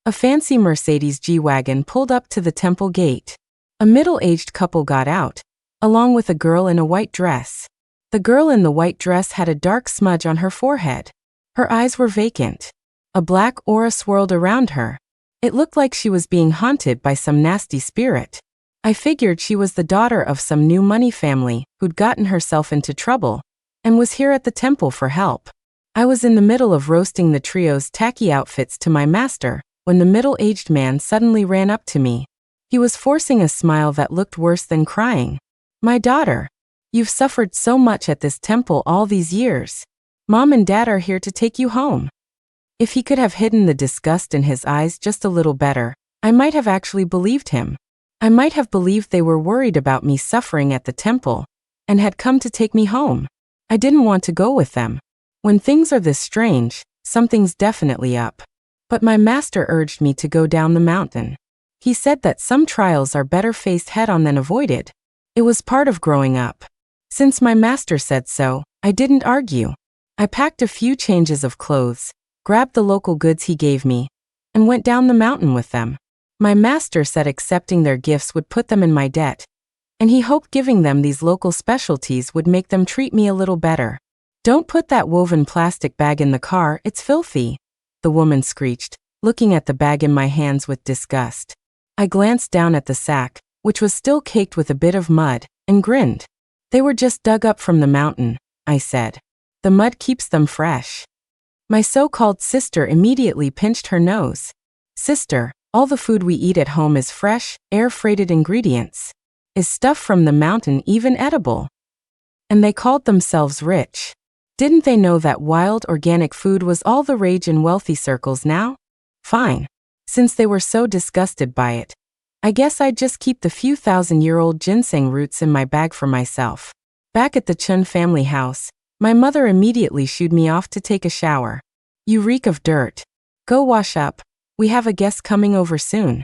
A fancy Mercedes G-Wagon pulled up to the temple gate. A middle-aged couple got out, along with a girl in a white dress. The girl in the white dress had a dark smudge on her forehead. Her eyes were vacant. A black aura swirled around her. It looked like she was being haunted by some nasty spirit. I figured she was the daughter of some new money family who'd gotten herself into trouble and was here at the temple for help. I was in the middle of roasting the trio's tacky outfits to my master when the middle-aged man suddenly ran up to me. He was forcing a smile that looked worse than crying. "My daughter, you've suffered so much at this temple all these years. Mom and Dad are here to take you home." If he could have hidden the disgust in his eyes just a little better, I might have actually believed him. I might have believed they were worried about me suffering at the temple and had come to take me home. I didn't want to go with them. When things are this strange, something's definitely up. But my master urged me to go down the mountain. He said that some trials are better faced head-on than avoided. It was part of growing up. Since my master said so, I didn't argue. I packed a few changes of clothes, grabbed the local goods he gave me, and went down the mountain with them. My master said accepting their gifts would put them in my debt, and he hoped giving them these local specialties would make them treat me a little better. "Don't put that woven plastic bag in the car, it's filthy," the woman screeched, looking at the bag in my hands with disgust. I glanced down at the sack, which was still caked with a bit of mud, and grinned. "They were just dug up from the mountain," I said. "The mud keeps them fresh." My so-called sister immediately pinched her nose. "Sister, all the food we eat at home is fresh, air-freighted ingredients. Is stuff from the mountain even edible?" And they called themselves rich. Didn't they know that wild organic food was all the rage in wealthy circles now? Fine. Since they were so disgusted by it, I guess I'd just keep the few thousand-year-old ginseng roots in my bag for myself. Back at the Chun family house, my mother immediately shooed me off to take a shower. "You reek of dirt. Go wash up. We have a guest coming over soon."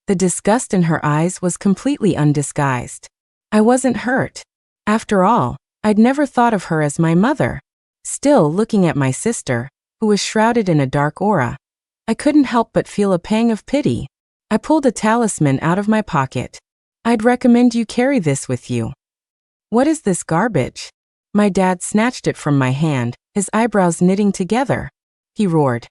The disgust in her eyes was completely undisguised. I wasn't hurt. After all, I'd never thought of her as my mother. Still, looking at my sister, who was shrouded in a dark aura, I couldn't help but feel a pang of pity. I pulled a talisman out of my pocket. "I'd recommend you carry this with you." "What is this garbage?" My dad snatched it from my hand, his eyebrows knitting together. He roared,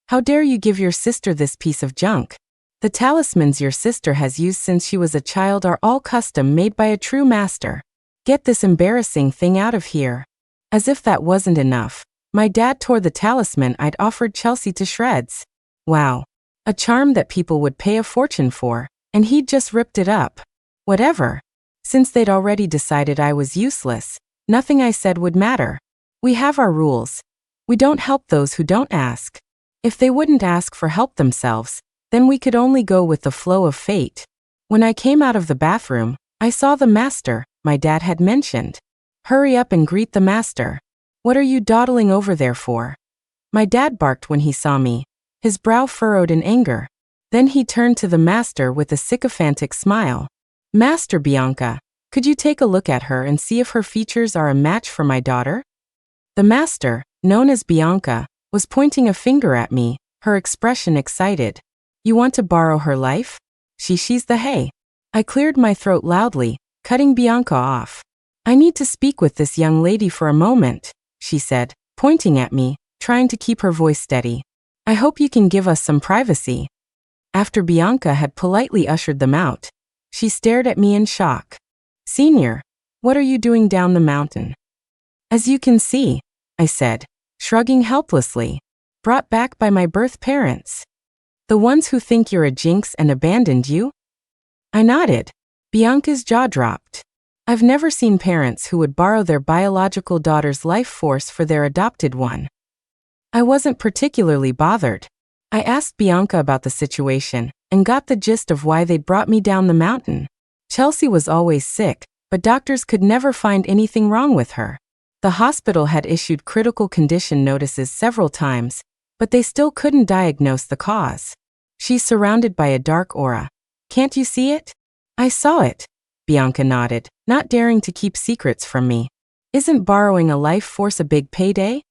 "How dare you give your sister this piece of junk? The talismans your sister has used since she was a child are all custom made by a true master. Get this embarrassing thing out of here." As if that wasn't enough, my dad tore the talisman I'd offered Chelsea to shreds. Wow. A charm that people would pay a fortune for, and he'd just ripped it up. Whatever. Since they'd already decided I was useless, nothing I said would matter. We have our rules. We don't help those who don't ask. If they wouldn't ask for help themselves, then we could only go with the flow of fate. When I came out of the bathroom, I saw the master my dad had mentioned. "Hurry up and greet the master. What are you dawdling over there for?" My dad barked when he saw me, his brow furrowed in anger. Then he turned to the master with a sycophantic smile. "Master Bianca, could you take a look at her and see if her features are a match for my daughter?" The master, known as Bianca, was pointing a finger at me, her expression excited. "You want to borrow her life? She's the hay." I cleared my throat loudly, cutting Bianca off. "I need to speak with this young lady for a moment," she said, pointing at me, trying to keep her voice steady. "I hope you can give us some privacy." After Bianca had politely ushered them out, she stared at me in shock. "Senior, what are you doing down the mountain?" "As you can see," I said, shrugging helplessly. "Brought back by my birth parents. The ones who think you're a jinx and abandoned you?" I nodded. Bianca's jaw dropped. I've never seen parents who would borrow their biological daughter's life force for their adopted one. I wasn't particularly bothered. I asked Bianca about the situation and got the gist of why they'd brought me down the mountain. Chelsea was always sick, but doctors could never find anything wrong with her. The hospital had issued critical condition notices several times, but they still couldn't diagnose the cause. "She's surrounded by a dark aura. Can't you see it?" "I saw it," Bianca nodded, not daring to keep secrets from me. "Isn't borrowing a life force a big payday?"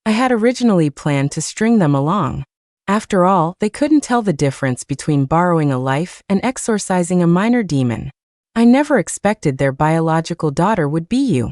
I had originally planned to string them along. After all, they couldn't tell the difference between borrowing a life and exorcising a minor demon. I never expected their biological daughter would be you.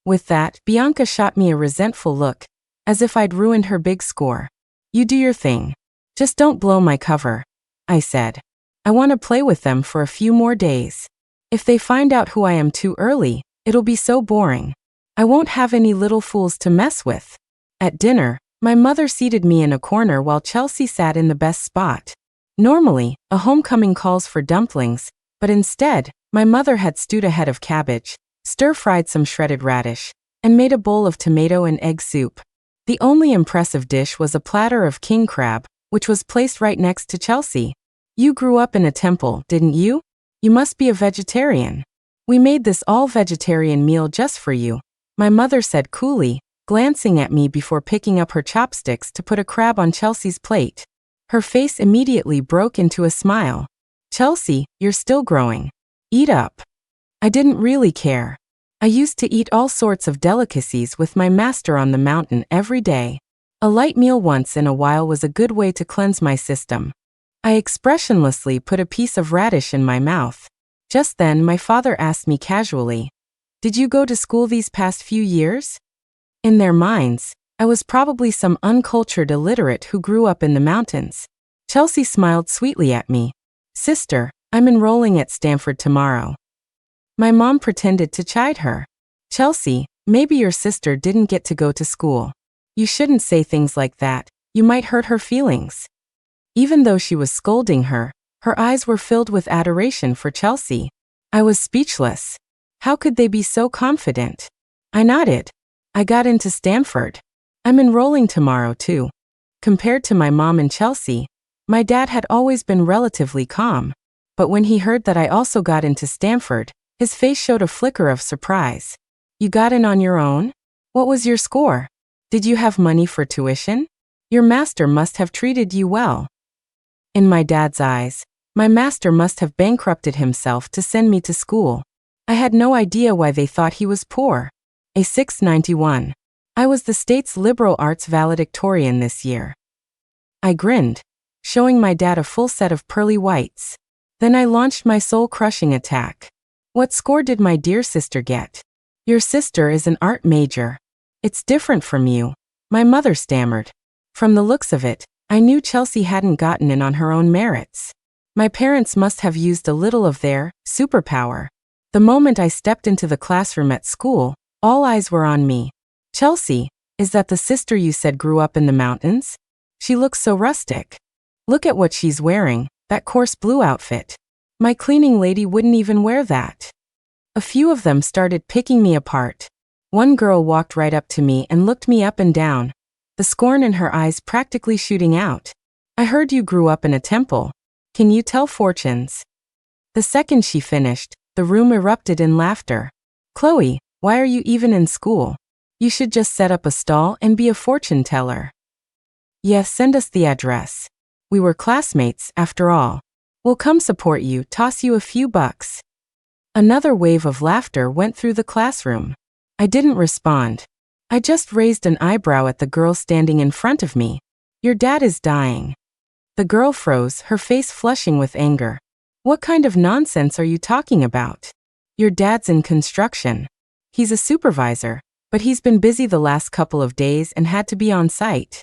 With that, Bianca shot me a resentful look, as if I'd ruined her big score. You do your thing. Just don't blow my cover, I said. I want to play with them for a few more days. If they find out who I am too early, it'll be so boring. I won't have any little fools to mess with. At dinner, my mother seated me in a corner while Chelsea sat in the best spot. Normally, a homecoming calls for dumplings, but instead, my mother had stewed a head of cabbage, stir-fried some shredded radish, and made a bowl of tomato and egg soup. The only impressive dish was a platter of king crab, which was placed right next to Chelsea. You grew up in a temple, didn't you? You must be a vegetarian. We made this all-vegetarian meal just for you, my mother said coolly, glancing at me before picking up her chopsticks to put a crab on Chelsea's plate. Her face immediately broke into a smile. Chelsea, you're still growing. Eat up. I didn't really care. I used to eat all sorts of delicacies with my master on the mountain every day. A light meal once in a while was a good way to cleanse my system. I expressionlessly put a piece of radish in my mouth. Just then my father asked me casually, "Did you go to school these past few years?" In their minds, I was probably some uncultured illiterate who grew up in the mountains. Chelsea smiled sweetly at me. "Sister, I'm enrolling at Stanford tomorrow." My mom pretended to chide her. "Chelsea, maybe your sister didn't get to go to school. You shouldn't say things like that, you might hurt her feelings." Even though she was scolding her, her eyes were filled with adoration for Chelsea. I was speechless. How could they be so confident? I nodded. I got into Stanford. I'm enrolling tomorrow too. Compared to my mom and Chelsea, my dad had always been relatively calm. But when he heard that I also got into Stanford, his face showed a flicker of surprise. "You got in on your own? What was your score? Did you have money for tuition? Your master must have treated you well." In my dad's eyes, my master must have bankrupted himself to send me to school. I had no idea why they thought he was poor. A 691. I was the state's liberal arts valedictorian this year. I grinned, showing my dad a full set of pearly whites. Then I launched my soul-crushing attack. "What score did my dear sister get?" "Your sister is an art major. It's different from you," my mother stammered. From the looks of it, I knew Chelsea hadn't gotten in on her own merits. My parents must have used a little of their superpower. The moment I stepped into the classroom at school, all eyes were on me. "Chelsea, is that the sister you said grew up in the mountains? She looks so rustic. Look at what she's wearing, that coarse blue outfit. My cleaning lady wouldn't even wear that." A few of them started picking me apart. One girl walked right up to me and looked me up and down, the scorn in her eyes practically shooting out. "I heard you grew up in a temple. Can you tell fortunes?" The second she finished, the room erupted in laughter. "Chloe, why are you even in school? You should just set up a stall and be a fortune teller." "Yes, send us the address. We were classmates, after all. We'll come support you, toss you a few bucks." Another wave of laughter went through the classroom. I didn't respond. I just raised an eyebrow at the girl standing in front of me. "Your dad is dying." The girl froze, her face flushing with anger. "What kind of nonsense are you talking about? Your dad's in construction. He's a supervisor, but he's been busy the last couple of days and had to be on site."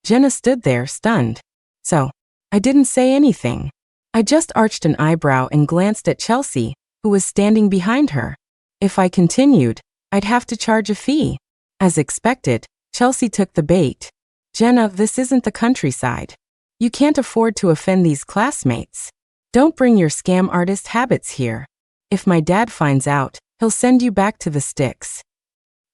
Jenna stood there, stunned. So, I didn't say anything. I just arched an eyebrow and glanced at Chelsea, who was standing behind her. If I continued, I'd have to charge a fee. As expected, Chelsea took the bait. "Jenna, this isn't the countryside. You can't afford to offend these classmates. Don't bring your scam artist habits here. If my dad finds out, he'll send you back to the sticks."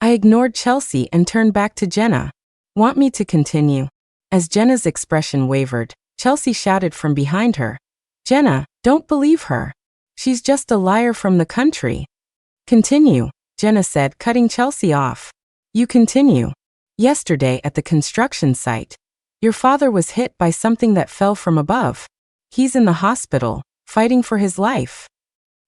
I ignored Chelsea and turned back to Jenna. "Want me to continue?" As Jenna's expression wavered, Chelsea shouted from behind her, "Jenna, don't believe her. She's just a liar from the country." "Continue," Jenna said, cutting Chelsea off. "You continue. Yesterday at the construction site, your father was hit by something that fell from above. He's in the hospital, fighting for his life."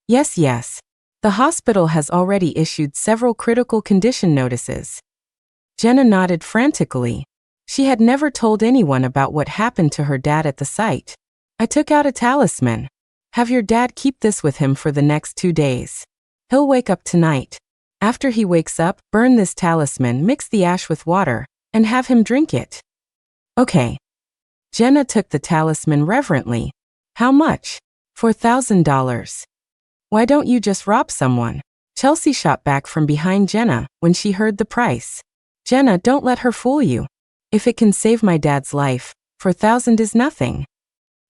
Yes. The hospital has already issued several critical condition notices." Jenna nodded frantically. She had never told anyone about what happened to her dad at the site. I took out a talisman. Have your dad keep this with him for the next 2 days. He'll wake up tonight. After he wakes up, burn this talisman, mix the ash with water, and have him drink it. Okay. Jenna took the talisman reverently. How much? $4,000. Why don't you just rob someone? Chelsea shot back from behind Jenna when she heard the price. Jenna, don't let her fool you. If it can save my dad's life, $4,000 is nothing.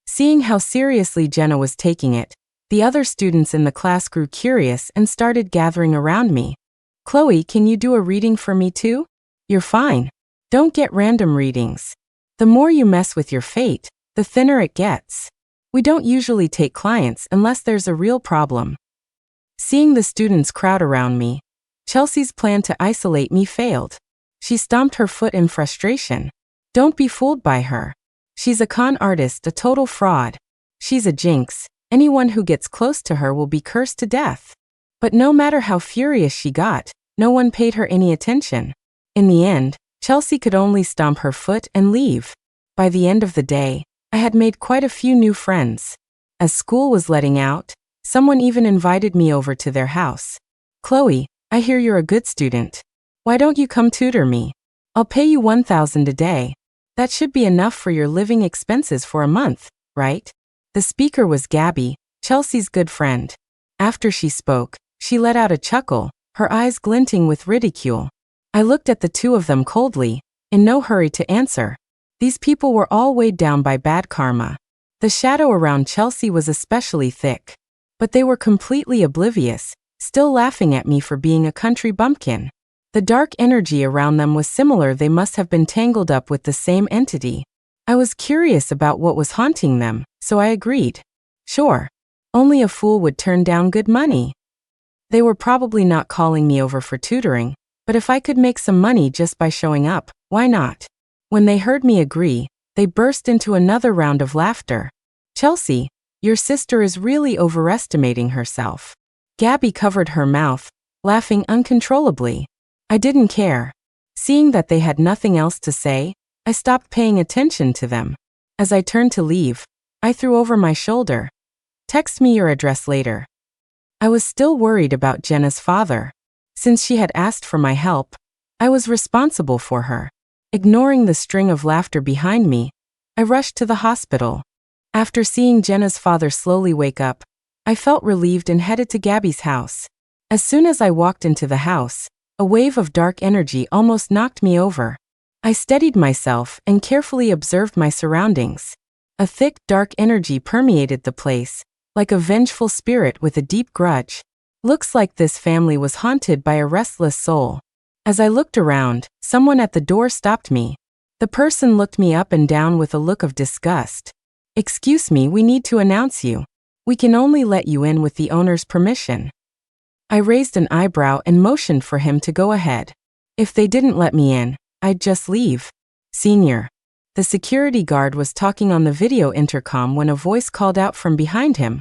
Seeing how seriously Jenna was taking it, the other students in the class grew curious and started gathering around me. Chloe, can you do a reading for me too? You're fine. Don't get random readings. The more you mess with your fate, the thinner it gets. We don't usually take clients unless there's a real problem. Seeing the students crowd around me, Chelsea's plan to isolate me failed. She stomped her foot in frustration. Don't be fooled by her. She's a con artist, a total fraud. She's a jinx. Anyone who gets close to her will be cursed to death. But no matter how furious she got, no one paid her any attention. In the end, Chelsea could only stomp her foot and leave. By the end of the day, I had made quite a few new friends. As school was letting out, someone even invited me over to their house. Chloe, I hear you're a good student. Why don't you come tutor me? I'll pay you $1,000 a day. That should be enough for your living expenses for a month, right? The speaker was Gabby, Chelsea's good friend. After she spoke, she let out a chuckle, her eyes glinting with ridicule. I looked at the two of them coldly, in no hurry to answer. These people were all weighed down by bad karma. The shadow around Chelsea was especially thick. But they were completely oblivious, still laughing at me for being a country bumpkin. The dark energy around them was similar. They must have been tangled up with the same entity. I was curious about what was haunting them, so I agreed. Sure. Only a fool would turn down good money. They were probably not calling me over for tutoring, but if I could make some money just by showing up, why not? When they heard me agree, they burst into another round of laughter. Chelsea, your sister is really overestimating herself. Gabby covered her mouth, laughing uncontrollably. I didn't care. Seeing that they had nothing else to say, I stopped paying attention to them. As I turned to leave, I threw over my shoulder. Text me your address later. I was still worried about Jenna's father. Since she had asked for my help, I was responsible for her. Ignoring the string of laughter behind me, I rushed to the hospital. After seeing Jenna's father slowly wake up, I felt relieved and headed to Gabby's house. As soon as I walked into the house, a wave of dark energy almost knocked me over. I steadied myself and carefully observed my surroundings. A thick, dark energy permeated the place, like a vengeful spirit with a deep grudge. Looks like this family was haunted by a restless soul. As I looked around, someone at the door stopped me. The person looked me up and down with a look of disgust. Excuse me, we need to announce you. We can only let you in with the owner's permission. I raised an eyebrow and motioned for him to go ahead. If they didn't let me in, I'd just leave. Senior. The security guard was talking on the video intercom when a voice called out from behind him,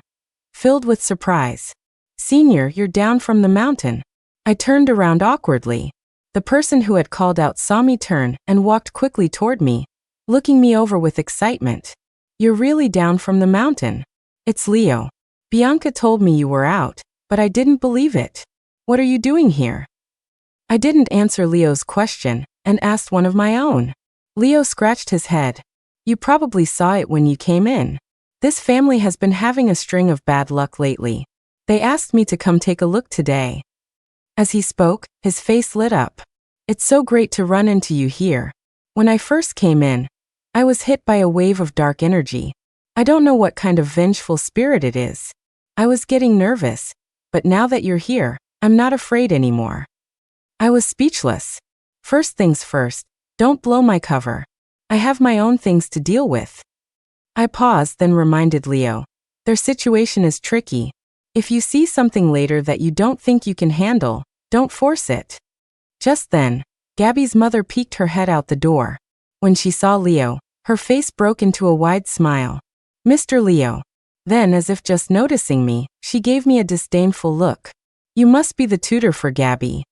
filled with surprise. Senior, you're down from the mountain. I turned around awkwardly. The person who had called out saw me turn and walked quickly toward me, looking me over with excitement. You're really down from the mountain. It's Leo. Bianca told me you were out, but I didn't believe it. What are you doing here? I didn't answer Leo's question and asked one of my own. Leo scratched his head. You probably saw it when you came in. This family has been having a string of bad luck lately. They asked me to come take a look today. As he spoke, his face lit up. It's so great to run into you here. When I first came in, I was hit by a wave of dark energy. I don't know what kind of vengeful spirit it is. I was getting nervous, but now that you're here, I'm not afraid anymore. I was speechless. First things first, don't blow my cover. I have my own things to deal with. I paused, then reminded Leo. Their situation is tricky. If you see something later that you don't think you can handle, don't force it. Just then, Gabby's mother peeked her head out the door. When she saw Leo, her face broke into a wide smile. Mr. Leo. Then, as if just noticing me, she gave me a disdainful look. You must be the tutor for Gabby.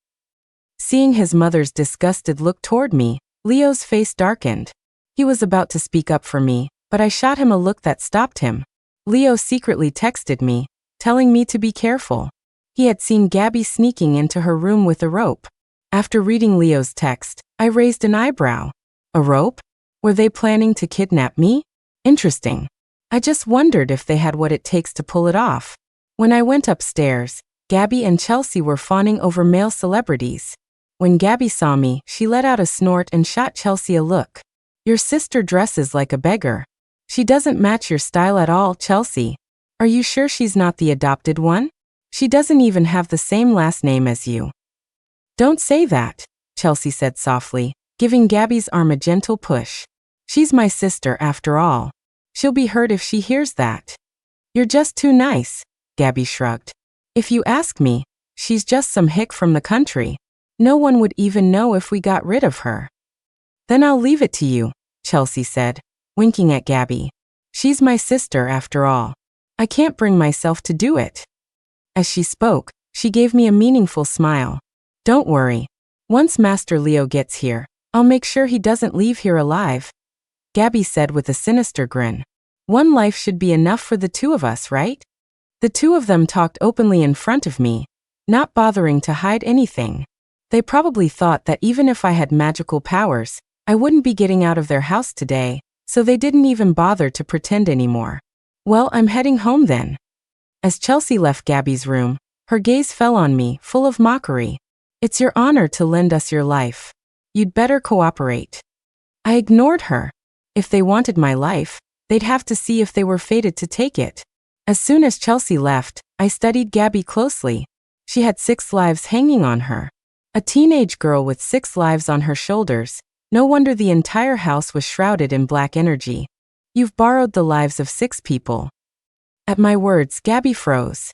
Seeing his mother's disgusted look toward me, Leo's face darkened. He was about to speak up for me, but I shot him a look that stopped him. Leo secretly texted me, telling me to be careful. He had seen Gabby sneaking into her room with a rope. After reading Leo's text, I raised an eyebrow. A rope? Were they planning to kidnap me? Interesting. I just wondered if they had what it takes to pull it off. When I went upstairs, Gabby and Chelsea were fawning over male celebrities. When Gabby saw me, she let out a snort and shot Chelsea a look. Your sister dresses like a beggar. She doesn't match your style at all, Chelsea. Are you sure she's not the adopted one? She doesn't even have the same last name as you. Don't say that, Chelsea said softly, giving Gabby's arm a gentle push. She's my sister after all. She'll be hurt if she hears that. You're just too nice, Gabby shrugged. If you ask me, she's just some hick from the country. No one would even know if we got rid of her. Then I'll leave it to you, Chelsea said, winking at Gabby. She's my sister after all. I can't bring myself to do it. As she spoke, she gave me a meaningful smile. Don't worry. Once Master Leo gets here, I'll make sure he doesn't leave here alive, Gabby said with a sinister grin. One life should be enough for the two of us, right? The two of them talked openly in front of me, not bothering to hide anything. They probably thought that even if I had magical powers, I wouldn't be getting out of their house today, so they didn't even bother to pretend anymore. Well, I'm heading home then. As Chelsea left Gabby's room, her gaze fell on me, full of mockery. It's your honor to lend us your life. You'd better cooperate. I ignored her. If they wanted my life, they'd have to see if they were fated to take it. As soon as Chelsea left, I studied Gabby closely. She had 6 lives hanging on her. A teenage girl with 6 lives on her shoulders. No wonder the entire house was shrouded in black energy. You've borrowed the lives of 6 people. At my words, Gabby froze.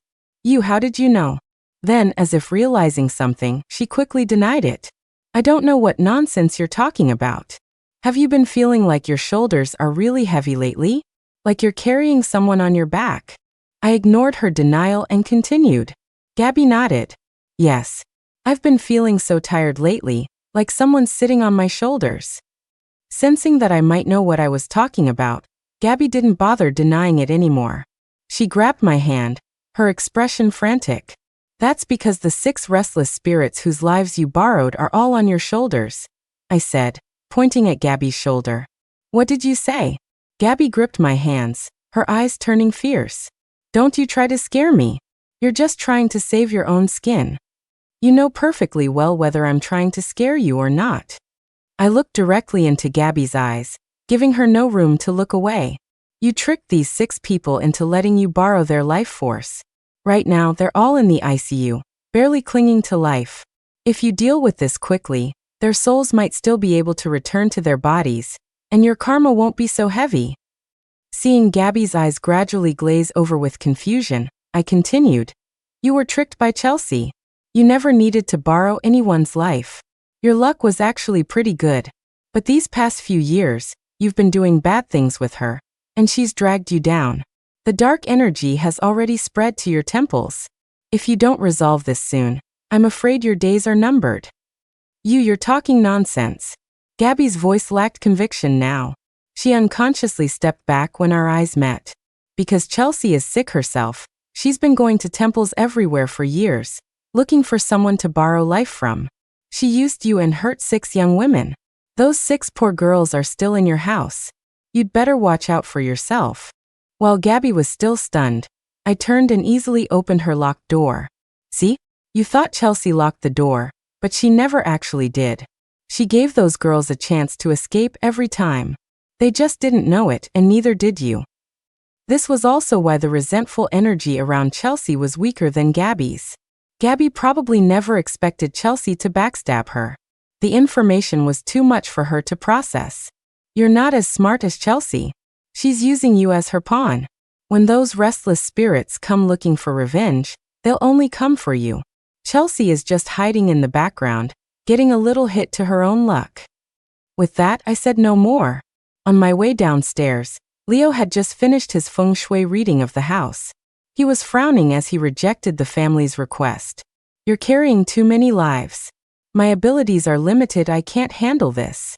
How did you know? Then, as if realizing something, she quickly denied it. I don't know what nonsense you're talking about. Have you been feeling like your shoulders are really heavy lately? Like you're carrying someone on your back? I ignored her denial and continued. Gabby nodded. Yes. I've been feeling so tired lately, like someone's sitting on my shoulders. Sensing that I might know what I was talking about, Gabby didn't bother denying it anymore. She grabbed my hand, her expression frantic. That's because the 6 restless spirits whose lives you borrowed are all on your shoulders, I said, pointing at Gabby's shoulder. What did you say? Gabby gripped my hands, her eyes turning fierce. Don't you try to scare me. You're just trying to save your own skin. You know perfectly well whether I'm trying to scare you or not. I looked directly into Gabby's eyes, giving her no room to look away. You tricked these 6 people into letting you borrow their life force. Right now, they're all in the ICU, barely clinging to life. If you deal with this quickly, their souls might still be able to return to their bodies, and your karma won't be so heavy. Seeing Gabby's eyes gradually glaze over with confusion, I continued. You were tricked by Chelsea. You never needed to borrow anyone's life. Your luck was actually pretty good. But these past few years, you've been doing bad things with her, and she's dragged you down. The dark energy has already spread to your temples. If you don't resolve this soon, I'm afraid your days are numbered. You're talking nonsense. Gabby's voice lacked conviction now. She unconsciously stepped back when our eyes met. Because Chelsea is sick herself, she's been going to temples everywhere for years, looking for someone to borrow life from. She used you and hurt 6 young women. Those 6 poor girls are still in your house. You'd better watch out for yourself. While Gabby was still stunned, I turned and easily opened her locked door. See? You thought Chelsea locked the door, but she never actually did. She gave those girls a chance to escape every time. They just didn't know it, and neither did you. This was also why the resentful energy around Chelsea was weaker than Gabby's. Gabby probably never expected Chelsea to backstab her. The information was too much for her to process. You're not as smart as Chelsea. She's using you as her pawn. When those restless spirits come looking for revenge, they'll only come for you. Chelsea is just hiding in the background, getting a little hit to her own luck. With that, I said no more. On my way downstairs, Leo had just finished his feng shui reading of the house. He was frowning as he rejected the family's request. You're carrying too many lives. My abilities are limited, I can't handle this.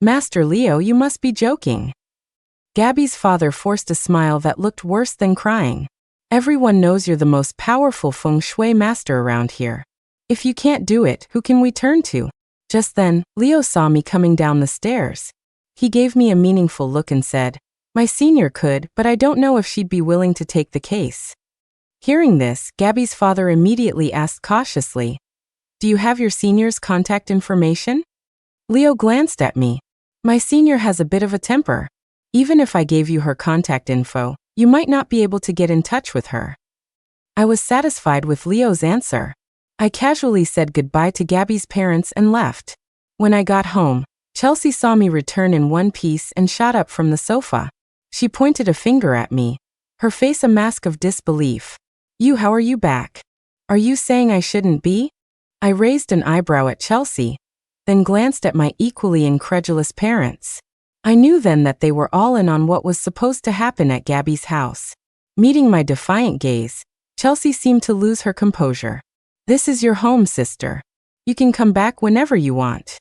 Master Leo, you must be joking. Gabby's father forced a smile that looked worse than crying. Everyone knows you're the most powerful feng shui master around here. If you can't do it, who can we turn to? Just then, Leo saw me coming down the stairs. He gave me a meaningful look and said, "My senior could, but I don't know if she'd be willing to take the case." Hearing this, Gabby's father immediately asked cautiously, "Do you have your senior's contact information?" Leo glanced at me. "My senior has a bit of a temper. Even if I gave you her contact info, you might not be able to get in touch with her." I was satisfied with Leo's answer. I casually said goodbye to Gabby's parents and left. When I got home, Chelsea saw me return in one piece and shot up from the sofa. She pointed a finger at me, her face a mask of disbelief. How are you back? Are you saying I shouldn't be?" I raised an eyebrow at Chelsea, then glanced at my equally incredulous parents. I knew then that they were all in on what was supposed to happen at Gabby's house. Meeting my defiant gaze, Chelsea seemed to lose her composure. "This is your home, sister. You can come back whenever you want."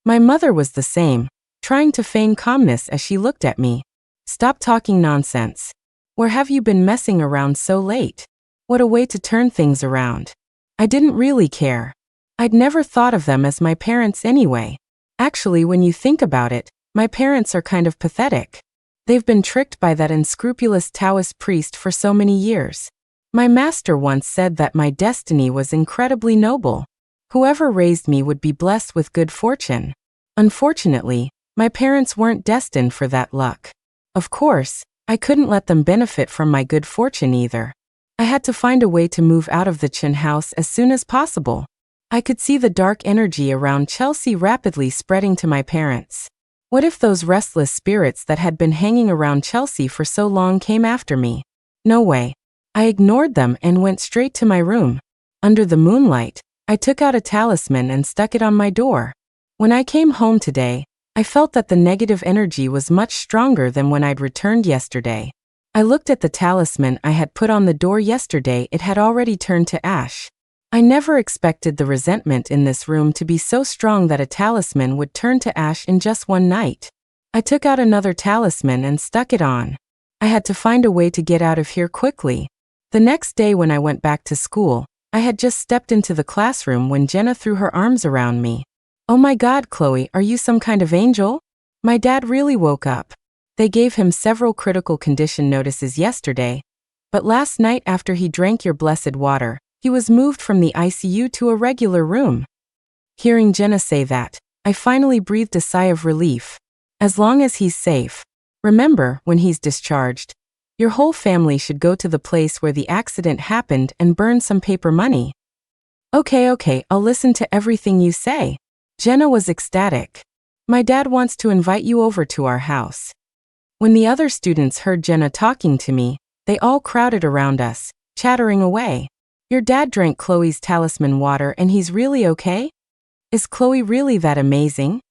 My mother was the same, trying to feign calmness as she looked at me. "Stop talking nonsense. Where have you been messing around so late? What a way to turn things around." I didn't really care. I'd never thought of them as my parents anyway. Actually, when you think about it, my parents are kind of pathetic. They've been tricked by that unscrupulous Taoist priest for so many years. My master once said that my destiny was incredibly noble. Whoever raised me would be blessed with good fortune. Unfortunately, my parents weren't destined for that luck. Of course, I couldn't let them benefit from my good fortune either. I had to find a way to move out of the Chen house as soon as possible. I could see the dark energy around Chelsea rapidly spreading to my parents. What if those restless spirits that had been hanging around Chelsea for so long came after me? No way. I ignored them and went straight to my room. Under the moonlight, I took out a talisman and stuck it on my door. When I came home today, I felt that the negative energy was much stronger than when I'd returned yesterday. I looked at the talisman I had put on the door yesterday. It had already turned to ash. I never expected the resentment in this room to be so strong that a talisman would turn to ash in just one night. I took out another talisman and stuck it on. I had to find a way to get out of here quickly. The next day when I went back to school, I had just stepped into the classroom when Jenna threw her arms around me. "Oh my God, Chloe, are you some kind of angel?" My dad really woke up. They gave him several critical condition notices yesterday, but last night after he drank your blessed water, he was moved from the ICU to a regular room. Hearing Jenna say that, I finally breathed a sigh of relief. As long as he's safe. Remember, when he's discharged, your whole family should go to the place where the accident happened and burn some paper money. Okay, I'll listen to everything you say." Jenna was ecstatic. "My dad wants to invite you over to our house." When the other students heard Jenna talking to me, they all crowded around us, chattering away. "Your dad drank Chloe's talisman water and he's really okay? Is Chloe really that amazing?"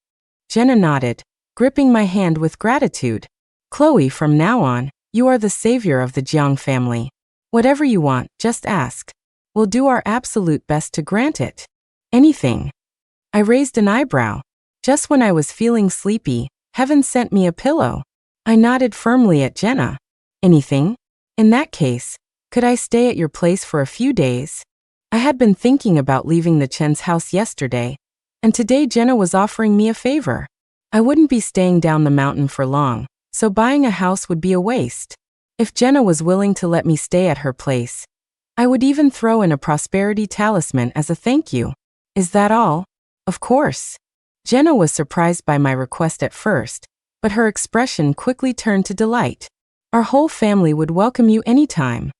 Jenna nodded, gripping my hand with gratitude. "Chloe, from now on, you are the savior of the Jiang family. Whatever you want, just ask. We'll do our absolute best to grant it. Anything." I raised an eyebrow. Just when I was feeling sleepy, heaven sent me a pillow. I nodded firmly at Jenna. "Anything? In that case, could I stay at your place for a few days?" I had been thinking about leaving the Chen's house yesterday, and today Jenna was offering me a favor. I wouldn't be staying down the mountain for long, so buying a house would be a waste. If Jenna was willing to let me stay at her place, I would even throw in a prosperity talisman as a thank you. "Is that all?" "Of course." Jenna was surprised by my request at first, but her expression quickly turned to delight. "Our whole family would welcome you anytime."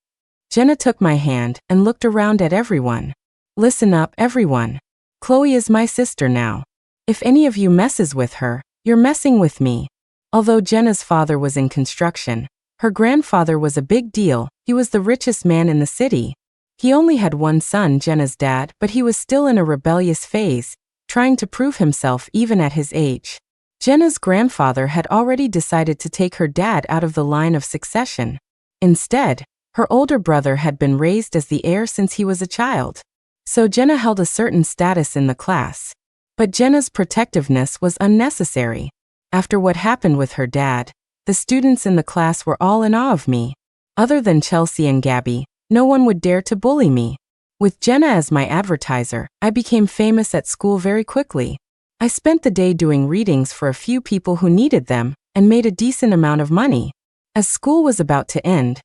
Jenna took my hand and looked around at everyone. "Listen up, everyone. Chloe is my sister now. If any of you messes with her, you're messing with me." Although Jenna's father was in construction, her grandfather was a big deal. He was the richest man in the city. He only had one son, Jenna's dad, but he was still in a rebellious phase, trying to prove himself even at his age. Jenna's grandfather had already decided to take her dad out of the line of succession. Instead, her older brother had been raised as the heir since he was a child. So Jenna held a certain status in the class. But Jenna's protectiveness was unnecessary. After what happened with her dad, the students in the class were all in awe of me. Other than Chelsea and Gabby, no one would dare to bully me. With Jenna as my advertiser, I became famous at school very quickly. I spent the day doing readings for a few people who needed them and made a decent amount of money. As school was about to end,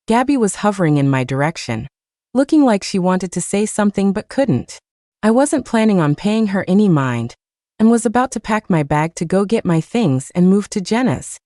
Gabby was hovering in my direction, looking like she wanted to say something but couldn't. I wasn't planning on paying her any mind and was about to pack my bag to go get my things and move to Jenna's.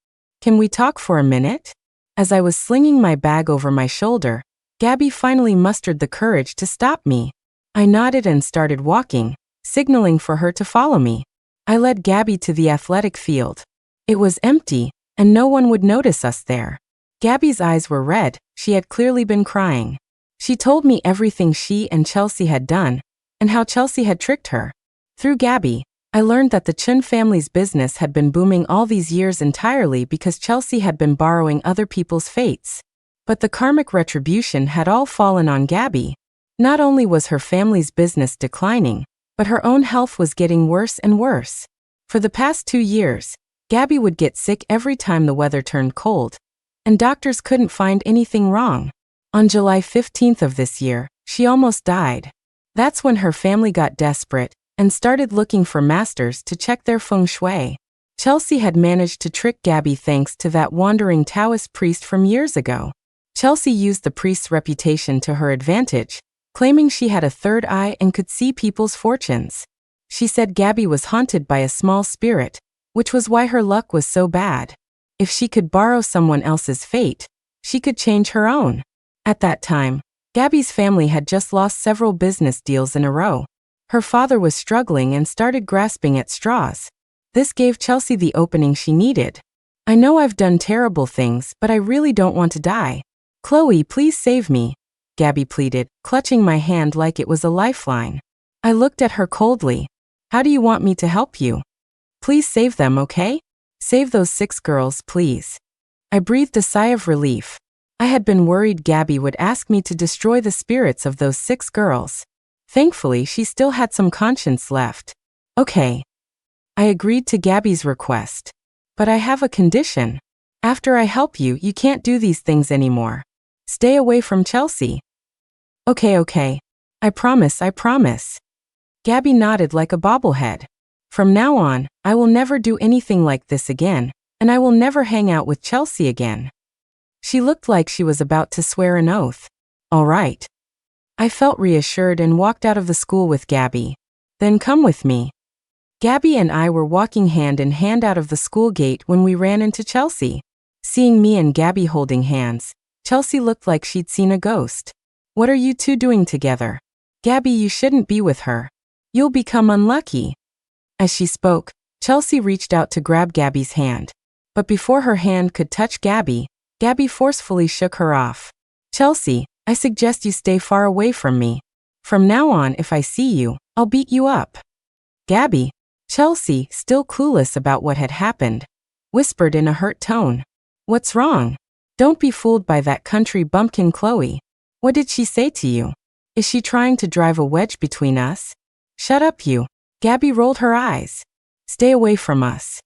"Can we talk for a minute?" As I was slinging my bag over my shoulder, Gabby finally mustered the courage to stop me. I nodded and started walking, signaling for her to follow me. I led Gabby to the athletic field. It was empty, and no one would notice us there. Gabby's eyes were red. She had clearly been crying. She told me everything she and Chelsea had done, and how Chelsea had tricked her. Through Gabby, I learned that the Chun family's business had been booming all these years entirely because Chelsea had been borrowing other people's fates. But the karmic retribution had all fallen on Gabby. Not only was her family's business declining, but her own health was getting worse and worse. For the past 2 years, Gabby would get sick every time the weather turned cold, and doctors couldn't find anything wrong. On July 15th of this year, she almost died. That's when her family got desperate and started looking for masters to check their feng shui. Chelsea had managed to trick Gabby thanks to that wandering Taoist priest from years ago. Chelsea used the priest's reputation to her advantage, claiming she had a third eye and could see people's fortunes. She said Gabby was haunted by a small spirit, which was why her luck was so bad. If she could borrow someone else's fate, she could change her own. At that time, Gabby's family had just lost several business deals in a row. Her father was struggling and started grasping at straws. This gave Chelsea the opening she needed. "I know I've done terrible things, but I really don't want to die. Chloe, please save me," Gabby pleaded, clutching my hand like it was a lifeline. I looked at her coldly. "How do you want me to help you? Please save them, okay? Save those 6 girls, please." I breathed a sigh of relief. I had been worried Gabby would ask me to destroy the spirits of those 6 girls. Thankfully, she still had some conscience left. "Okay." I agreed to Gabby's request. "But I have a condition. After I help you, you can't do these things anymore. Stay away from Chelsea." Okay. I promise. Gabby nodded like a bobblehead. "From now on, I will never do anything like this again, and I will never hang out with Chelsea again." She looked like she was about to swear an oath. "All right." I felt reassured and walked out of the school with Gabby. "Then come with me." Gabby and I were walking hand in hand out of the school gate when we ran into Chelsea. Seeing me and Gabby holding hands, Chelsea looked like she'd seen a ghost. "What are you two doing together? Gabby, you shouldn't be with her. You'll become unlucky." As she spoke, Chelsea reached out to grab Gabby's hand. But before her hand could touch Gabby, Gabby forcefully shook her off. "Chelsea, I suggest you stay far away from me. From now on, if I see you, I'll beat you up." "Gabby," Chelsea, still clueless about what had happened, whispered in a hurt tone. "What's wrong? Don't be fooled by that country bumpkin Chloe. What did she say to you? Is she trying to drive a wedge between us?" "Shut up, you." Gabby rolled her eyes. "Stay away from us."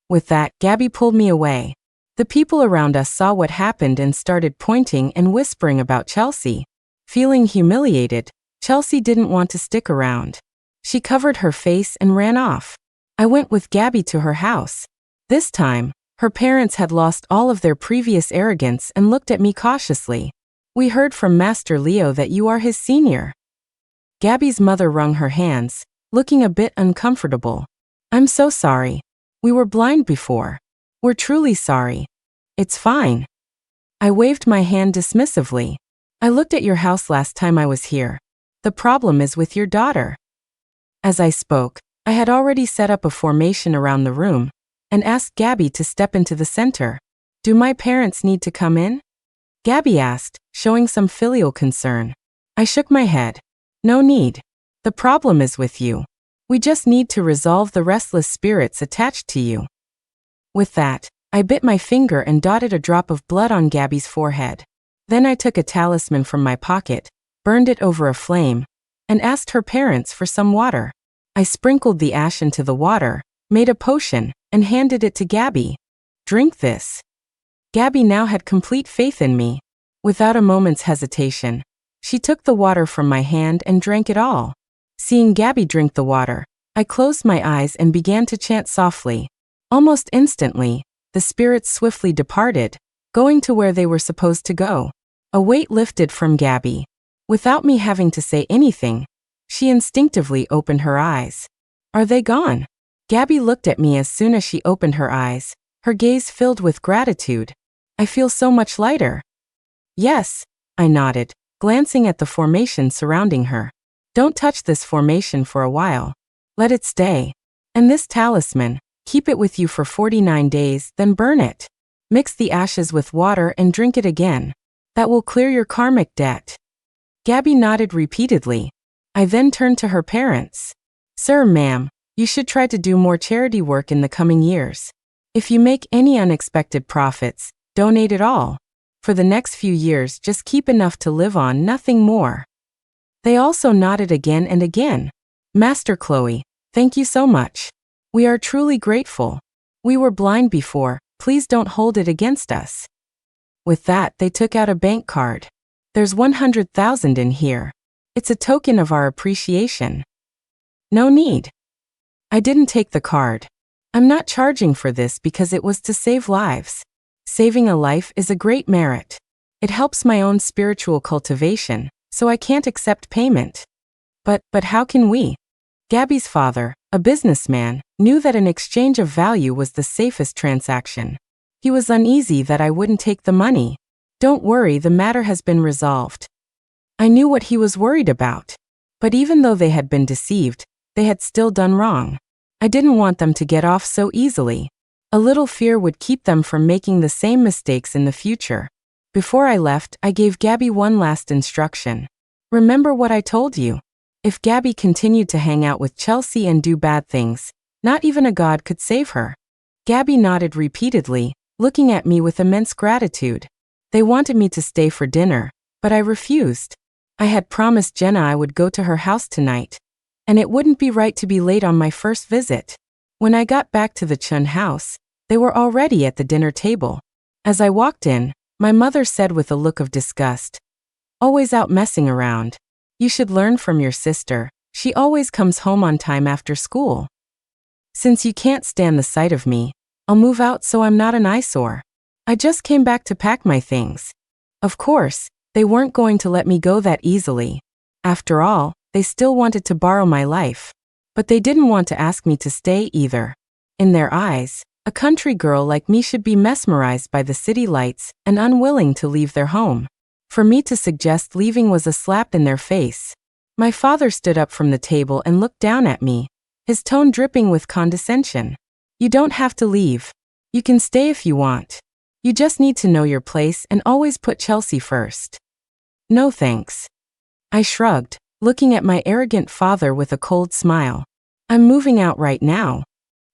With that, Gabby pulled me away. The people around us saw what happened and started pointing and whispering about Chelsea. Feeling humiliated, Chelsea didn't want to stick around. She covered her face and ran off. I went with Gabby to her house. This time, her parents had lost all of their previous arrogance and looked at me cautiously. "We heard from Master Leo that you are his senior." Gabby's mother wrung her hands, looking a bit uncomfortable. "I'm so sorry. We were blind before. We're truly sorry." "It's fine." I waved my hand dismissively. "I looked at your house last time I was here. The problem is with your daughter." As I spoke, I had already set up a formation around the room and asked Gabby to step into the center. "Do my parents need to come in?" Gabby asked, showing some filial concern. I shook my head. "No need. The problem is with you. We just need to resolve the restless spirits attached to you." With that, I bit my finger and dotted a drop of blood on Gabby's forehead. Then I took a talisman from my pocket, burned it over a flame, and asked her parents for some water. I sprinkled the ash into the water, made a potion, and handed it to Gabby. Drink this. Gabby now had complete faith in me. Without a moment's hesitation, she took the water from my hand and drank it all. Seeing Gabby drink the water, I closed my eyes and began to chant softly. Almost instantly, the spirits swiftly departed, going to where they were supposed to go. A weight lifted from Gabby. Without me having to say anything, she instinctively opened her eyes. Are they gone? Gabby looked at me as soon as she opened her eyes, her gaze filled with gratitude. I feel so much lighter. Yes, I nodded, glancing at the formation surrounding her. Don't touch this formation for a while. Let it stay. And this talisman, keep it with you for 49 days, then burn it. Mix the ashes with water and drink it again. That will clear your karmic debt. Gabby nodded repeatedly. I then turned to her parents. Sir, ma'am, you should try to do more charity work in the coming years. If you make any unexpected profits, donate it all. For the next few years, just keep enough to live on, nothing more. They also nodded again and again. Master Chloe, thank you so much. We are truly grateful. We were blind before, please don't hold it against us. With that, they took out a bank card. There's 100,000 in here. It's a token of our appreciation. No need. I didn't take the card. I'm not charging for this because it was to save lives. Saving a life is a great merit. It helps my own spiritual cultivation, so I can't accept payment. But how can we? Gabby's father, a businessman, knew that an exchange of value was the safest transaction. He was uneasy that I wouldn't take the money. Don't worry, the matter has been resolved. I knew what he was worried about. But even though they had been deceived, they had still done wrong. I didn't want them to get off so easily. A little fear would keep them from making the same mistakes in the future. Before I left, I gave Gabby one last instruction. Remember what I told you. If Gabby continued to hang out with Chelsea and do bad things, not even a god could save her. Gabby nodded repeatedly, looking at me with immense gratitude. They wanted me to stay for dinner, but I refused. I had promised Jenna I would go to her house tonight, and it wouldn't be right to be late on my first visit. When I got back to the Chun house, they were already at the dinner table. As I walked in, my mother said with a look of disgust, "Always out messing around. You should learn from your sister. She always comes home on time after school. Since you can't stand the sight of me, I'll move out so I'm not an eyesore. I just came back to pack my things." Of course, they weren't going to let me go that easily. After all, they still wanted to borrow my life. But they didn't want to ask me to stay either. In their eyes, a country girl like me should be mesmerized by the city lights and unwilling to leave their home. For me to suggest leaving was a slap in their face. My father stood up from the table and looked down at me, his tone dripping with condescension. You don't have to leave. You can stay if you want. You just need to know your place and always put Chelsea first. No thanks. I shrugged, looking at my arrogant father with a cold smile. I'm moving out right now.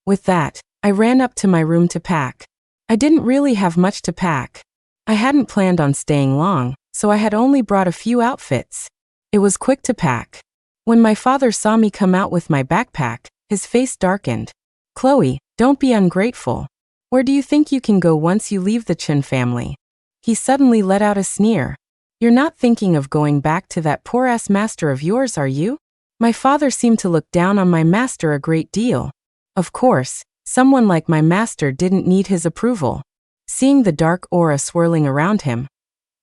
With that, I ran up to my room to pack. I didn't really have much to pack. I hadn't planned on staying long, so I had only brought a few outfits. It was quick to pack. When my father saw me come out with my backpack, his face darkened. Chloe, don't be ungrateful. Where do you think you can go once you leave the Chun family? He suddenly let out a sneer. You're not thinking of going back to that poor-ass master of yours, are you? My father seemed to look down on my master a great deal. Of course, someone like my master didn't need his approval. Seeing the dark aura swirling around him,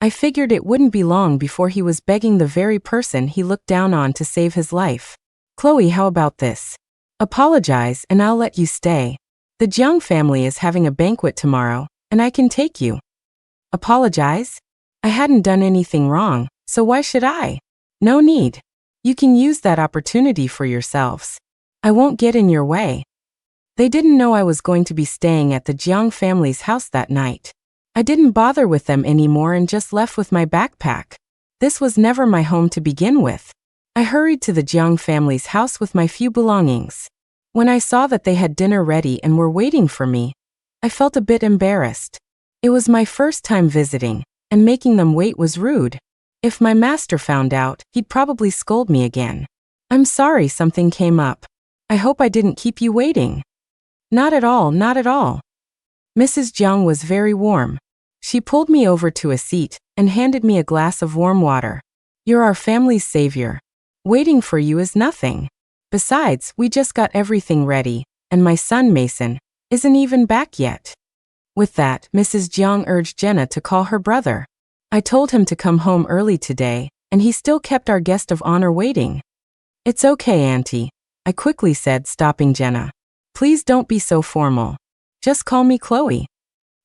I figured it wouldn't be long before he was begging the very person he looked down on to save his life. Chloe, how about this? Apologize and I'll let you stay. The Jiang family is having a banquet tomorrow, and I can take you. Apologize? I hadn't done anything wrong, so why should I? No need. You can use that opportunity for yourselves. I won't get in your way. They didn't know I was going to be staying at the Jiang family's house that night. I didn't bother with them anymore and just left with my backpack. This was never my home to begin with. I hurried to the Jiang family's house with my few belongings. When I saw that they had dinner ready and were waiting for me, I felt a bit embarrassed. It was my first time visiting, and making them wait was rude. If my master found out, he'd probably scold me again. I'm sorry, something came up. I hope I didn't keep you waiting. Not at all, not at all. Mrs. Jiang was very warm. She pulled me over to a seat and handed me a glass of warm water. You're our family's savior. Waiting for you is nothing. Besides, we just got everything ready, and my son Mason isn't even back yet. With that, Mrs. Jiang urged Jenna to call her brother. I told him to come home early today, and he still kept our guest of honor waiting. It's okay, Auntie, I quickly said, stopping Jenna. Please don't be so formal. Just call me Chloe.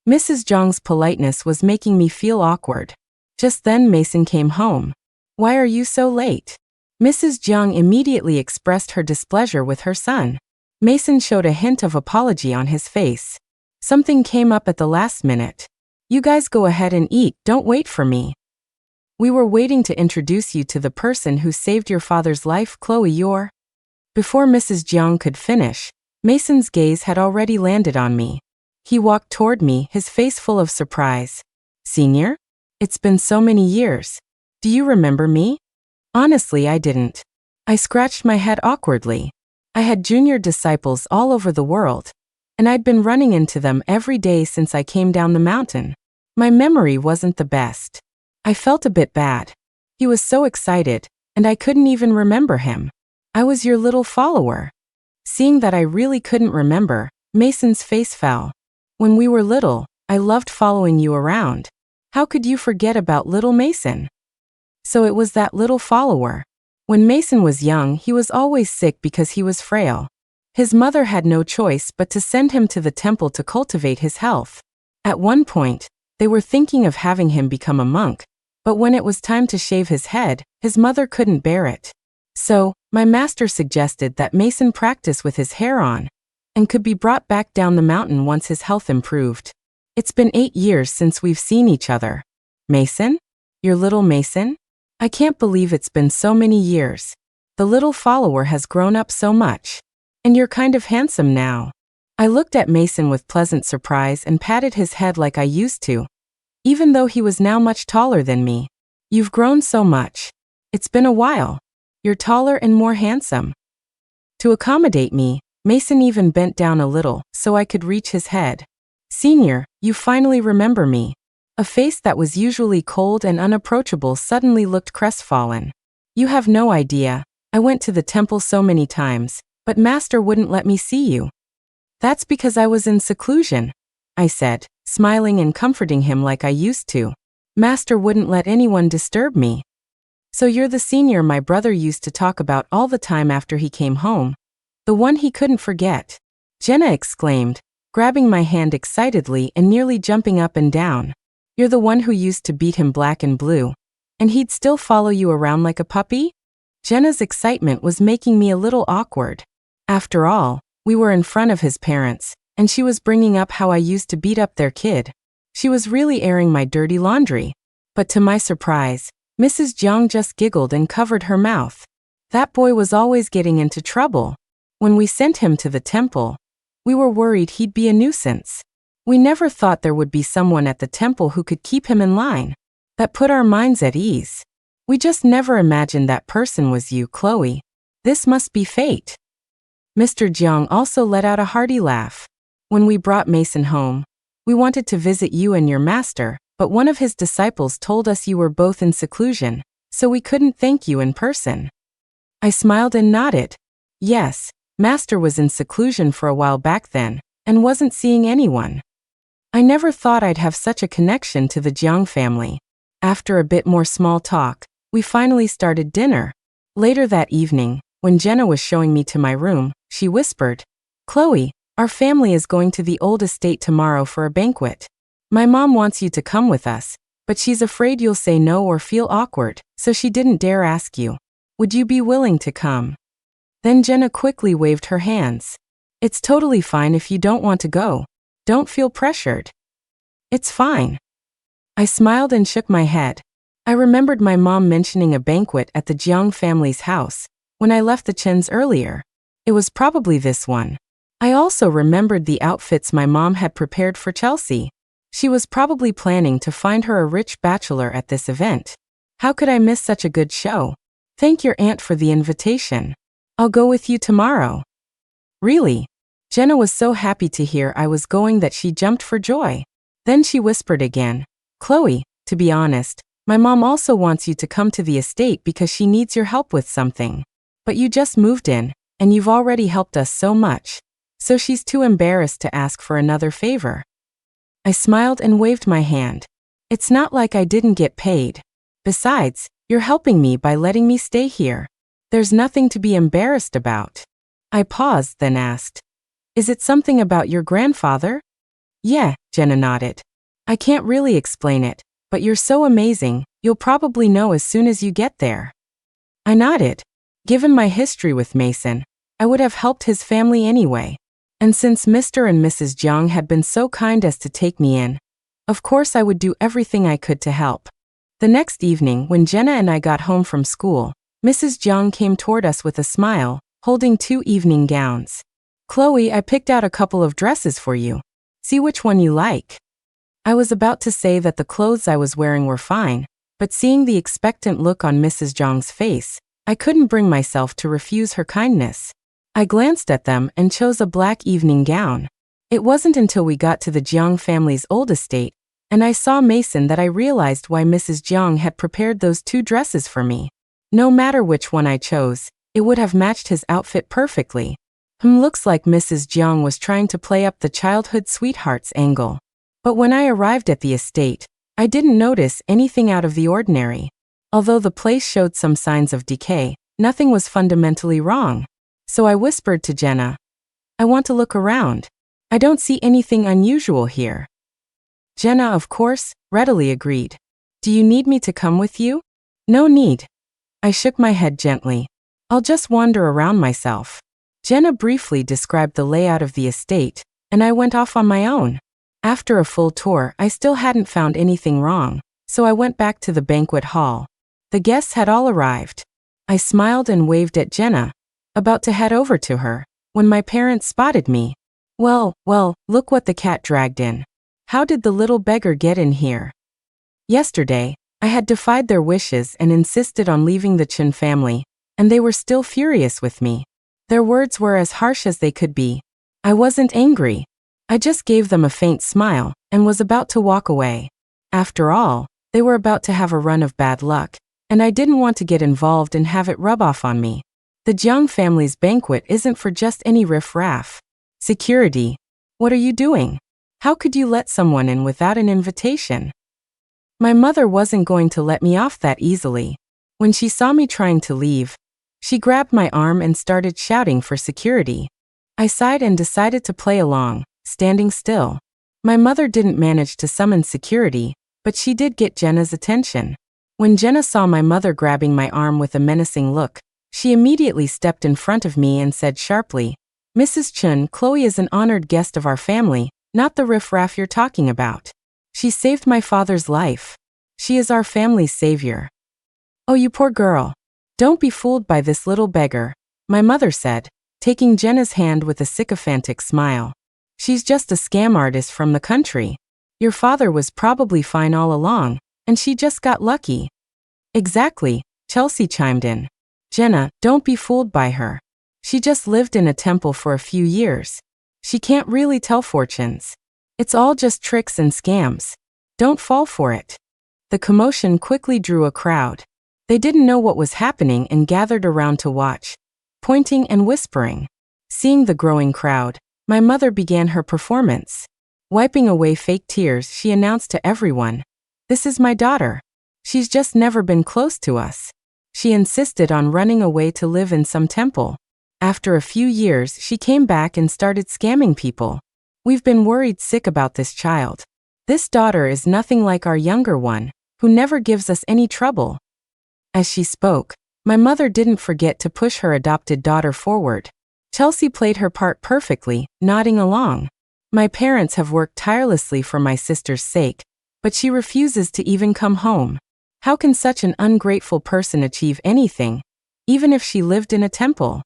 Mrs. Jiang's politeness was making me feel awkward. Just then Mason came home. Why are you so late? Mrs. Jiang immediately expressed her displeasure with her son. Mason showed a hint of apology on his face. Something came up at the last minute. You guys go ahead and eat, don't wait for me. We were waiting to introduce you to the person who saved your father's life, Chloe. Before Mrs. Jiang could finish, Mason's gaze had already landed on me. He walked toward me, his face full of surprise. Senior? It's been so many years. Do you remember me? Honestly, I didn't. I scratched my head awkwardly. I had junior disciples all over the world, and I'd been running into them every day since I came down the mountain. My memory wasn't the best. I felt a bit bad. He was so excited, and I couldn't even remember him. I was your little follower. Seeing that I really couldn't remember, Mason's face fell. When we were little, I loved following you around. How could you forget about little Mason? So it was that little follower. When Mason was young, he was always sick because he was frail. His mother had no choice but to send him to the temple to cultivate his health. At one point, they were thinking of having him become a monk, but when it was time to shave his head, his mother couldn't bear it. So, my master suggested that Mason practice with his hair on, and could be brought back down the mountain once his health improved. It's been 8 years since we've seen each other. Mason? Your little Mason? I can't believe it's been so many years. The little follower has grown up so much. And you're kind of handsome now. I looked at Mason with pleasant surprise and patted his head like I used to, even though he was now much taller than me. You've grown so much. It's been a while. You're taller and more handsome. To accommodate me, Mason even bent down a little so I could reach his head. Senior, you finally remember me. A face that was usually cold and unapproachable suddenly looked crestfallen. You have no idea. I went to the temple so many times, but Master wouldn't let me see you. That's because I was in seclusion, I said, smiling and comforting him like I used to. Master wouldn't let anyone disturb me. So you're the senior my brother used to talk about all the time after he came home. The one he couldn't forget. Jenna exclaimed, grabbing my hand excitedly and nearly jumping up and down. You're the one who used to beat him black and blue, and he'd still follow you around like a puppy? Jenna's excitement was making me a little awkward. After all, we were in front of his parents, and she was bringing up how I used to beat up their kid. She was really airing my dirty laundry. But to my surprise, Mrs. Jiang just giggled and covered her mouth. That boy was always getting into trouble. When we sent him to the temple, we were worried he'd be a nuisance. We never thought there would be someone at the temple who could keep him in line. That put our minds at ease. We just never imagined that person was you, Chloe. This must be fate. Mr. Jiang also let out a hearty laugh. When we brought Mason home, we wanted to visit you and your master, but one of his disciples told us you were both in seclusion, so we couldn't thank you in person. I smiled and nodded. Yes, Master was in seclusion for a while back then, and wasn't seeing anyone. I never thought I'd have such a connection to the Jiang family. After a bit more small talk, we finally started dinner. Later that evening, when Jenna was showing me to my room, she whispered, Chloe, our family is going to the old estate tomorrow for a banquet. My mom wants you to come with us, but she's afraid you'll say no or feel awkward, so she didn't dare ask you. Would you be willing to come? Then Jenna quickly waved her hands. It's totally fine if you don't want to go. Don't feel pressured. It's fine. I smiled and shook my head. I remembered my mom mentioning a banquet at the Jiang family's house when I left the Chens earlier. It was probably this one. I also remembered the outfits my mom had prepared for Chelsea. She was probably planning to find her a rich bachelor at this event. How could I miss such a good show? Thank your aunt for the invitation. I'll go with you tomorrow. Really? Jenna was so happy to hear I was going that she jumped for joy. Then she whispered again, Chloe, to be honest, my mom also wants you to come to the estate because she needs your help with something. But you just moved in, and you've already helped us so much, so she's too embarrassed to ask for another favor. I smiled and waved my hand. It's not like I didn't get paid. Besides, you're helping me by letting me stay here. There's nothing to be embarrassed about. I paused, then asked, Is it something about your grandfather? Yeah, Jenna nodded. I can't really explain it, but you're so amazing, you'll probably know as soon as you get there. I nodded. Given my history with Mason, I would have helped his family anyway. And since Mr. and Mrs. Jiang had been so kind as to take me in, of course I would do everything I could to help. The next evening, when Jenna and I got home from school, Mrs. Jiang came toward us with a smile, holding 2 evening gowns. Chloe, I picked out a couple of dresses for you. See which one you like. I was about to say that the clothes I was wearing were fine, but seeing the expectant look on Mrs. Jiang's face, I couldn't bring myself to refuse her kindness. I glanced at them and chose a black evening gown. It wasn't until we got to the Jiang family's old estate, and I saw Mason that I realized why Mrs. Jiang had prepared those 2 dresses for me. No matter which one I chose, it would have matched his outfit perfectly. Looks like Mrs. Jiang was trying to play up the childhood sweethearts angle. But when I arrived at the estate, I didn't notice anything out of the ordinary. Although the place showed some signs of decay, nothing was fundamentally wrong. So I whispered to Jenna, I want to look around. I don't see anything unusual here. Jenna, of course, readily agreed. Do you need me to come with you? No need. I shook my head gently. I'll just wander around myself. Jenna briefly described the layout of the estate, and I went off on my own. After a full tour, I still hadn't found anything wrong, so I went back to the banquet hall. The guests had all arrived. I smiled and waved at Jenna, about to head over to her, when my parents spotted me. Well, look what the cat dragged in. How did the little beggar get in here? Yesterday, I had defied their wishes and insisted on leaving the Chen family, and they were still furious with me. Their words were as harsh as they could be. I wasn't angry. I just gave them a faint smile and was about to walk away. After all, they were about to have a run of bad luck, and I didn't want to get involved and have it rub off on me. The Jiang family's banquet isn't for just any riff-raff. Security. What are you doing? How could you let someone in without an invitation? My mother wasn't going to let me off that easily. When she saw me trying to leave, she grabbed my arm and started shouting for security. I sighed and decided to play along, standing still. My mother didn't manage to summon security, but she did get Jenna's attention. When Jenna saw my mother grabbing my arm with a menacing look, she immediately stepped in front of me and said sharply, Mrs. Chun, Chloe is an honored guest of our family, not the riff-raff you're talking about. She saved my father's life. She is our family's savior. Oh, you poor girl. Don't be fooled by this little beggar, my mother said, taking Jenna's hand with a sycophantic smile. She's just a scam artist from the country. Your father was probably fine all along, and she just got lucky. Exactly, Chelsea chimed in. Jenna, don't be fooled by her. She just lived in a temple for a few years. She can't really tell fortunes. It's all just tricks and scams. Don't fall for it. The commotion quickly drew a crowd. They didn't know what was happening and gathered around to watch, pointing and whispering. Seeing the growing crowd, my mother began her performance. Wiping away fake tears, she announced to everyone, This is my daughter. She's just never been close to us. She insisted on running away to live in some temple. After a few years, she came back and started scamming people. We've been worried sick about this child. This daughter is nothing like our younger one, who never gives us any trouble. As she spoke, my mother didn't forget to push her adopted daughter forward. Chelsea played her part perfectly, nodding along. My parents have worked tirelessly for my sister's sake, but she refuses to even come home. How can such an ungrateful person achieve anything, even if she lived in a temple?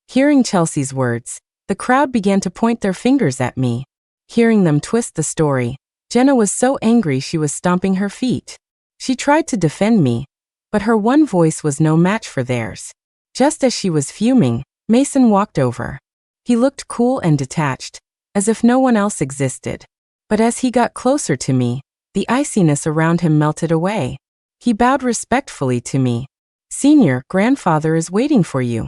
Hearing Chelsea's words, the crowd began to point their fingers at me. Hearing them twist the story, Jenna was so angry she was stomping her feet. She tried to defend me, but her one voice was no match for theirs. Just as she was fuming, Mason walked over. He looked cool and detached, as if no one else existed. But as he got closer to me, the iciness around him melted away. He bowed respectfully to me. "Senior, grandfather is waiting for you."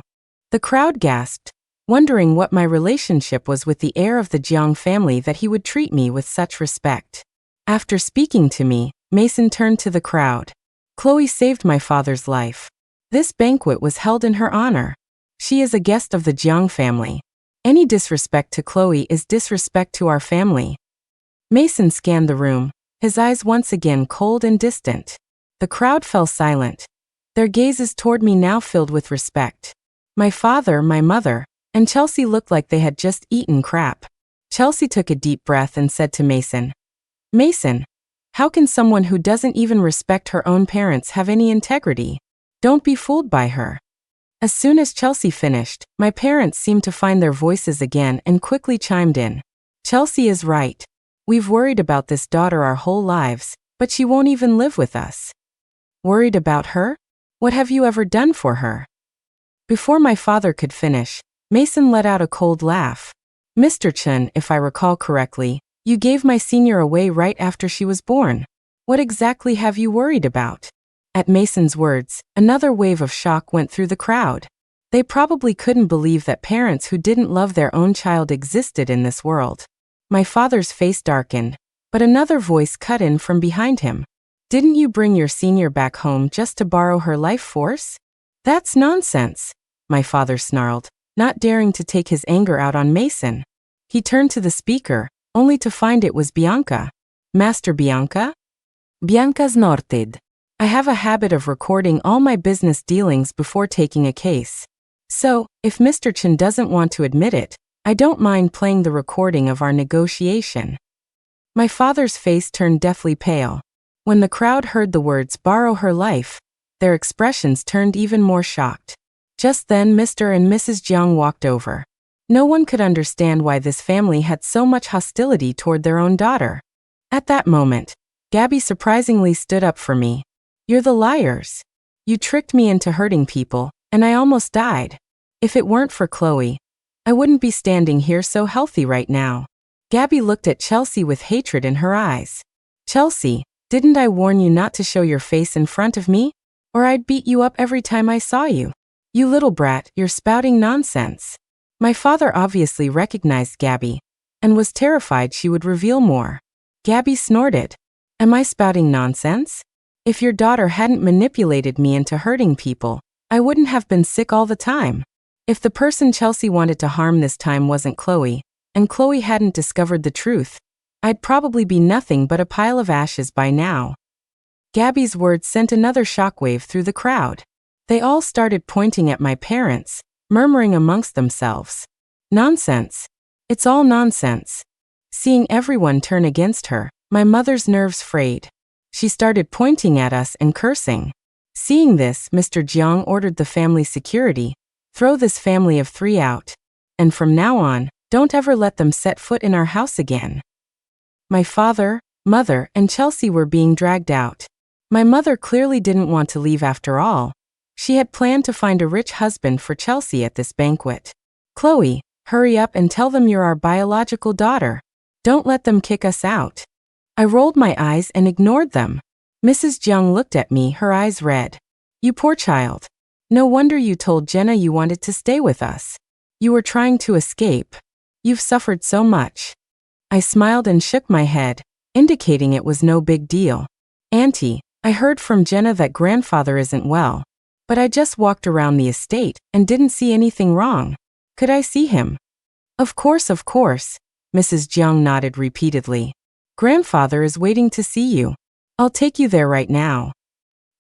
The crowd gasped, wondering what my relationship was with the heir of the Jiang family that he would treat me with such respect. After speaking to me, Mason turned to the crowd. "Chloe saved my father's life. This banquet was held in her honor. She is a guest of the Jiang family. Any disrespect to Chloe is disrespect to our family." Mason scanned the room, his eyes once again cold and distant. The crowd fell silent, their gazes toward me now filled with respect. My father, my mother, and Chelsea looked like they had just eaten crap. Chelsea took a deep breath and said to Mason, "Mason, how can someone who doesn't even respect her own parents have any integrity? Don't be fooled by her." As soon as Chelsea finished, my parents seemed to find their voices again and quickly chimed in. "Chelsea is right. We've worried about this daughter our whole lives, but she won't even live with us." "Worried about her? What have you ever done for her?" Before my father could finish, Mason let out a cold laugh. "Mr. Chen, if I recall correctly, you gave my senior away right after she was born. What exactly have you worried about?" At Mason's words, another wave of shock went through the crowd. They probably couldn't believe that parents who didn't love their own child existed in this world. My father's face darkened, but another voice cut in from behind him. "Didn't you bring your senior back home just to borrow her life force?" "That's nonsense," my father snarled, not daring to take his anger out on Mason. He turned to the speaker, only to find it was Bianca. "Master Bianca?" Bianca snorted. "I have a habit of recording all my business dealings before taking a case. So, if Mr. Chen doesn't want to admit it, I don't mind playing the recording of our negotiation." My father's face turned deathly pale. When the crowd heard the words "borrow her life," their expressions turned even more shocked. Just then Mr. and Mrs. Jiang walked over. No one could understand why this family had so much hostility toward their own daughter. At that moment, Gabby surprisingly stood up for me. "You're the liars. You tricked me into hurting people, and I almost died. If it weren't for Chloe, I wouldn't be standing here so healthy right now." Gabby looked at Chelsea with hatred in her eyes. "Chelsea, didn't I warn you not to show your face in front of me? Or I'd beat you up every time I saw you. You little brat, you're spouting nonsense." My father obviously recognized Gabby, and was terrified she would reveal more. Gabby snorted. "Am I spouting nonsense? If your daughter hadn't manipulated me into hurting people, I wouldn't have been sick all the time. If the person Chelsea wanted to harm this time wasn't Chloe, and Chloe hadn't discovered the truth, I'd probably be nothing but a pile of ashes by now." Gabby's words sent another shockwave through the crowd. They all started pointing at my parents, murmuring amongst themselves, "Nonsense. It's all nonsense." Seeing everyone turn against her, my mother's nerves frayed. She started pointing at us and cursing. Seeing this, Mr. Jiang ordered the family security, "Throw this family of 3 out. And from now on, don't ever let them set foot in our house again." My father, mother, and Chelsea were being dragged out. My mother clearly didn't want to leave after all. She had planned to find a rich husband for Chelsea at this banquet. "Chloe, hurry up and tell them you're our biological daughter. Don't let them kick us out." I rolled my eyes and ignored them. Mrs. Jiang looked at me, her eyes red. "You poor child. No wonder you told Jenna you wanted to stay with us. You were trying to escape. You've suffered so much." I smiled and shook my head, indicating it was no big deal. "Auntie, I heard from Jenna that grandfather isn't well. But I just walked around the estate and didn't see anything wrong. Could I see him?" Of course, Mrs. Jiang nodded repeatedly. "Grandfather is waiting to see you. I'll take you there right now."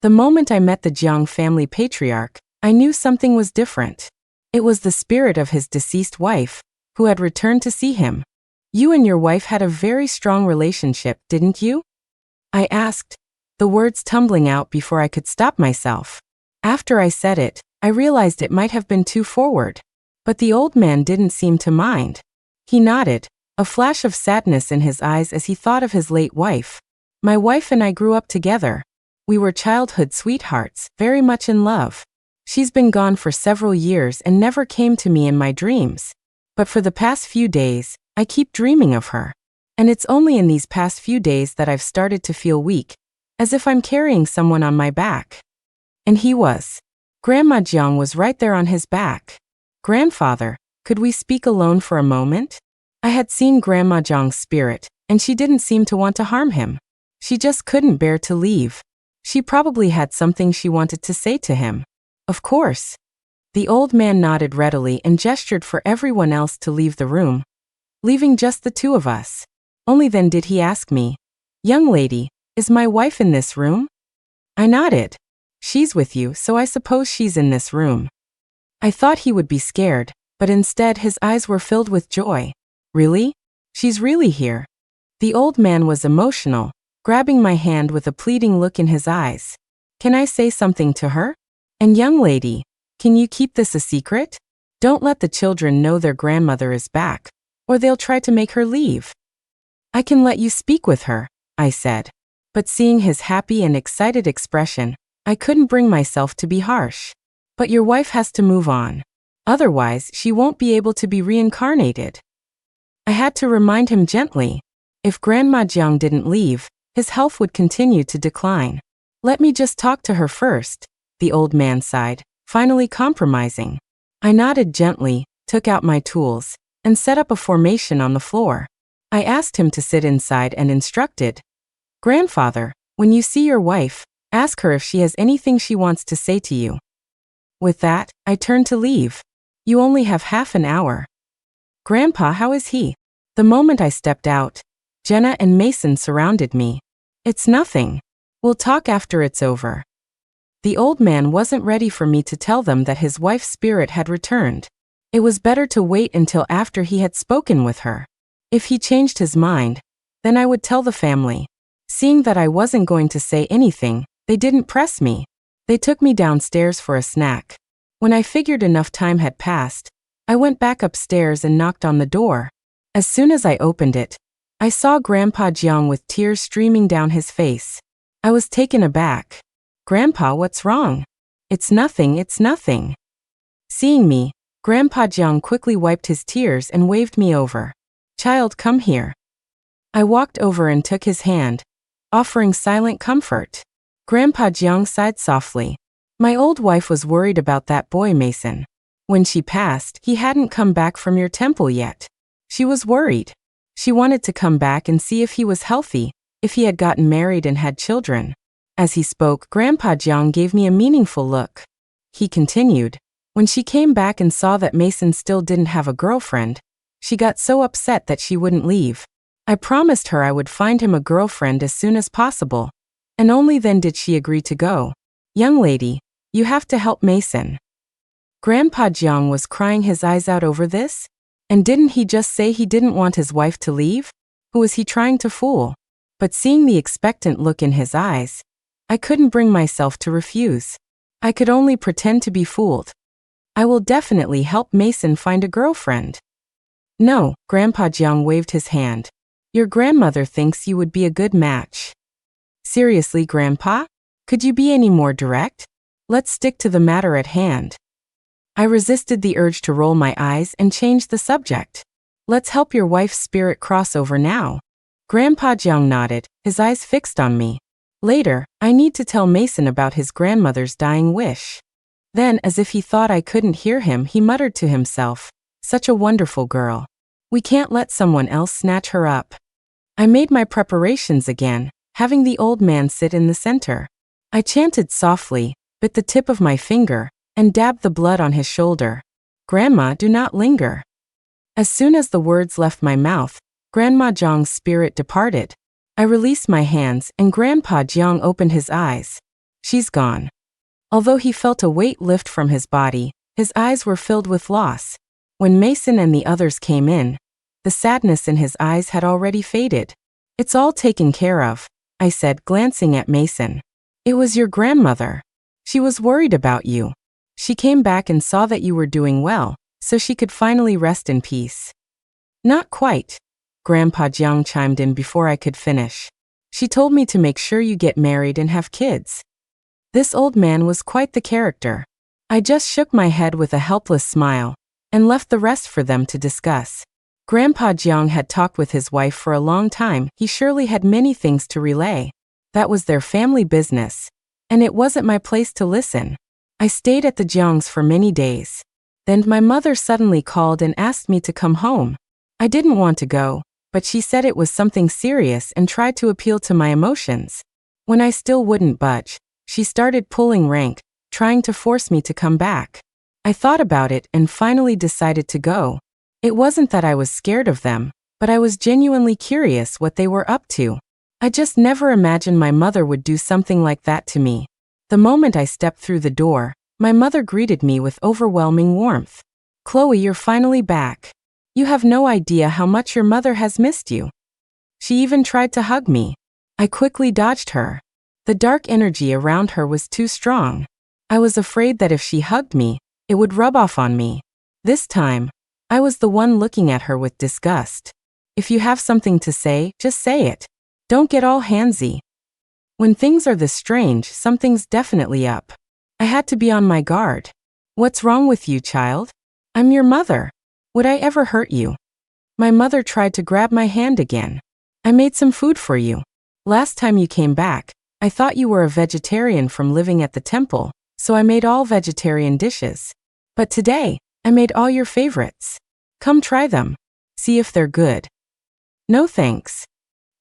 The moment I met the Jiang family patriarch, I knew something was different. It was the spirit of his deceased wife, who had returned to see him. "You and your wife had a very strong relationship, didn't you?" I asked, the words tumbling out before I could stop myself. After I said it, I realized it might have been too forward. But the old man didn't seem to mind. He nodded, a flash of sadness in his eyes as he thought of his late wife. "My wife and I grew up together. We were childhood sweethearts, very much in love. She's been gone for several years and never came to me in my dreams. But for the past few days, I keep dreaming of her. And it's only in these past few days that I've started to feel weak, as if I'm carrying someone on my back. And he was. Grandma Jiang was right there on his back. Grandfather, could we speak alone for a moment? I had seen Grandma Jiang's spirit, and she didn't seem to want to harm him. She just couldn't bear to leave. She probably had something she wanted to say to him. Of course. The old man nodded readily and gestured for everyone else to leave the room, leaving just the two of us. Only then did he ask me, "Young lady, is my wife in this room?" I nodded. "She's with you, so I suppose she's in this room." I thought he would be scared, but instead his eyes were filled with joy. "Really? She's really here?" The old man was emotional, grabbing my hand with a pleading look in his eyes. "Can I say something to her? And young lady, can you keep this a secret? Don't let the children know their grandmother is back, or they'll try to make her leave." "I can let you speak with her," I said. But seeing his happy and excited expression, I couldn't bring myself to be harsh. "But your wife has to move on. Otherwise, she won't be able to be reincarnated." I had to remind him gently. If Grandma Jiang didn't leave, his health would continue to decline. "Let me just talk to her first," the old man sighed, finally compromising. I nodded gently, took out my tools, and set up a formation on the floor. I asked him to sit inside and instructed, "Grandfather, when you see your wife, ask her if she has anything she wants to say to you." With that, I turned to leave. "You only have half an hour." "Grandpa, how is he?" The moment I stepped out, Jenna and Mason surrounded me. "It's nothing. We'll talk after it's over." The old man wasn't ready for me to tell them that his wife's spirit had returned. It was better to wait until after he had spoken with her. If he changed his mind, then I would tell the family. Seeing that I wasn't going to say anything, they didn't press me. They took me downstairs for a snack. When I figured enough time had passed, I went back upstairs and knocked on the door. As soon as I opened it, I saw Grandpa Jiang with tears streaming down his face. I was taken aback. "Grandpa, what's wrong?" It's nothing. Seeing me, Grandpa Jiang quickly wiped his tears and waved me over. "Child, come here." I walked over and took his hand, offering silent comfort. Grandpa Jiang sighed softly. "My old wife was worried about that boy Mason. When she passed, he hadn't come back from your temple yet. She was worried. She wanted to come back and see if he was healthy, if he had gotten married and had children." As he spoke, Grandpa Jiang gave me a meaningful look. He continued, "When she came back and saw that Mason still didn't have a girlfriend, she got so upset that she wouldn't leave. I promised her I would find him a girlfriend as soon as possible, and only then did she agree to go. Young lady, you have to help Mason." Grandpa Jiang was crying his eyes out over this? And didn't he just say he didn't want his wife to leave? Who was he trying to fool? But seeing the expectant look in his eyes, I couldn't bring myself to refuse. I could only pretend to be fooled. "I will definitely help Mason find a girlfriend." "No," Grandpa Jiang waved his hand. "Your grandmother thinks you would be a good match." "Seriously, Grandpa? Could you be any more direct? Let's stick to the matter at hand." I resisted the urge to roll my eyes and change the subject. "Let's help your wife's spirit cross over now." Grandpa Jiang nodded, his eyes fixed on me. "Later, I need to tell Mason about his grandmother's dying wish." Then, as if he thought I couldn't hear him, he muttered to himself, "Such a wonderful girl. We can't let someone else snatch her up." I made my preparations again, having the old man sit in the center. I chanted softly, bit the tip of my finger, and dabbed the blood on his shoulder. "Grandma, do not linger." As soon as the words left my mouth, Grandma Jiang's spirit departed. I released my hands and Grandpa Jiang opened his eyes. "She's gone." Although he felt a weight lift from his body, his eyes were filled with loss. When Mason and the others came in, the sadness in his eyes had already faded. "It's all taken care of," I said, glancing at Mason. "It was your grandmother. She was worried about you. She came back and saw that you were doing well, so she could finally rest in peace." "Not quite," Grandpa Jiang chimed in before I could finish. "She told me to make sure you get married and have kids." This old man was quite the character. I just shook my head with a helpless smile, and left the rest for them to discuss. Grandpa Jiang had talked with his wife for a long time. He surely had many things to relay. That was their family business, and it wasn't my place to listen. I stayed at the Jiangs for many days. Then my mother suddenly called and asked me to come home. I didn't want to go, but she said it was something serious and tried to appeal to my emotions. When I still wouldn't budge, she started pulling rank, trying to force me to come back. I thought about it and finally decided to go. It wasn't that I was scared of them, but I was genuinely curious what they were up to. I just never imagined my mother would do something like that to me. The moment I stepped through the door, my mother greeted me with overwhelming warmth. "Chloe, you're finally back. You have no idea how much your mother has missed you." She even tried to hug me. I quickly dodged her. The dark energy around her was too strong. I was afraid that if she hugged me, it would rub off on me. This time, I was the one looking at her with disgust. If you have something to say, just say it. Don't get all handsy. When things are this strange, something's definitely up. I had to be on my guard. "What's wrong with you, child? I'm your mother. Would I ever hurt you?" My mother tried to grab my hand again. "I made some food for you. Last time you came back, I thought you were a vegetarian from living at the temple, so I made all vegetarian dishes. But today, I made all your favorites. Come try them. See if they're good." "No thanks."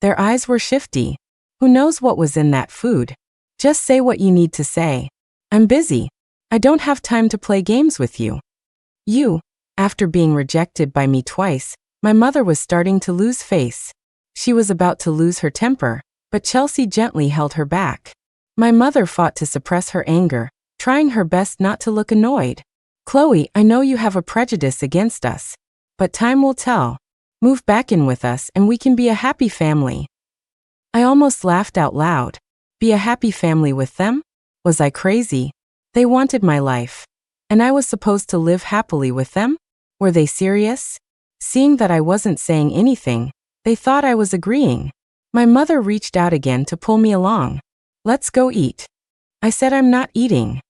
Their eyes were shifty. Who knows what was in that food? "Just say what you need to say. I'm busy. I don't have time to play games with you." After being rejected by me twice, my mother was starting to lose face. She was about to lose her temper, but Chelsea gently held her back. My mother fought to suppress her anger, trying her best not to look annoyed. "Chloe, I know you have a prejudice against us, but time will tell. Move back in with us and we can be a happy family." I almost laughed out loud. Be a happy family with them? Was I crazy? They wanted my life, and I was supposed to live happily with them? Were they serious? Seeing that I wasn't saying anything, they thought I was agreeing. My mother reached out again to pull me along. "Let's go eat." I said I'm not eating.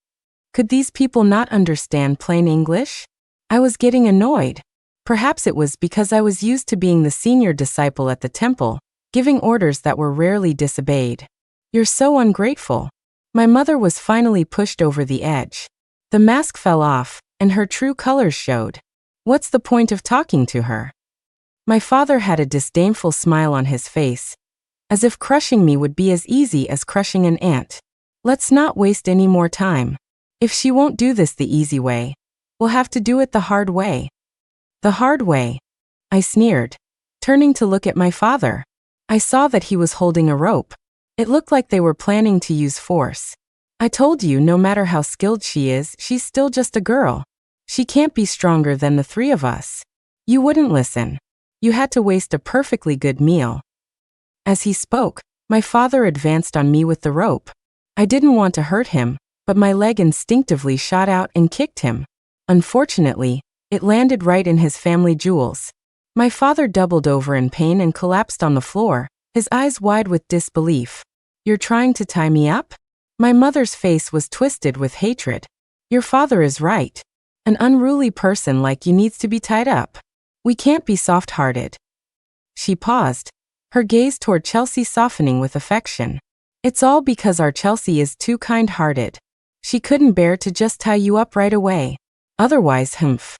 Could these people not understand plain English? I was getting annoyed. Perhaps it was because I was used to being the senior disciple at the temple, giving orders that were rarely disobeyed. "You're so ungrateful." My mother was finally pushed over the edge. The mask fell off, and her true colors showed. What's the point of talking to her? My father had a disdainful smile on his face, as if crushing me would be as easy as crushing an ant. "Let's not waste any more time. If she won't do this the easy way, we'll have to do it the hard way." "The hard way?" I sneered, turning to look at my father. I saw that he was holding a rope. It looked like they were planning to use force. "I told you no matter how skilled she is, she's still just a girl. She can't be stronger than the three of us." You wouldn't listen. You had to waste a perfectly good meal. As he spoke, my father advanced on me with the rope. I didn't want to hurt him, but my leg instinctively shot out and kicked him. Unfortunately, it landed right in his family jewels. My father doubled over in pain and collapsed on the floor, his eyes wide with disbelief. "You're trying to tie me up?" My mother's face was twisted with hatred. "Your father is right. An unruly person like you needs to be tied up. We can't be soft-hearted." She paused, her gaze toward Chelsea softening with affection. "It's all because our Chelsea is too kind-hearted. She couldn't bear to just tie you up right away. Otherwise, humph."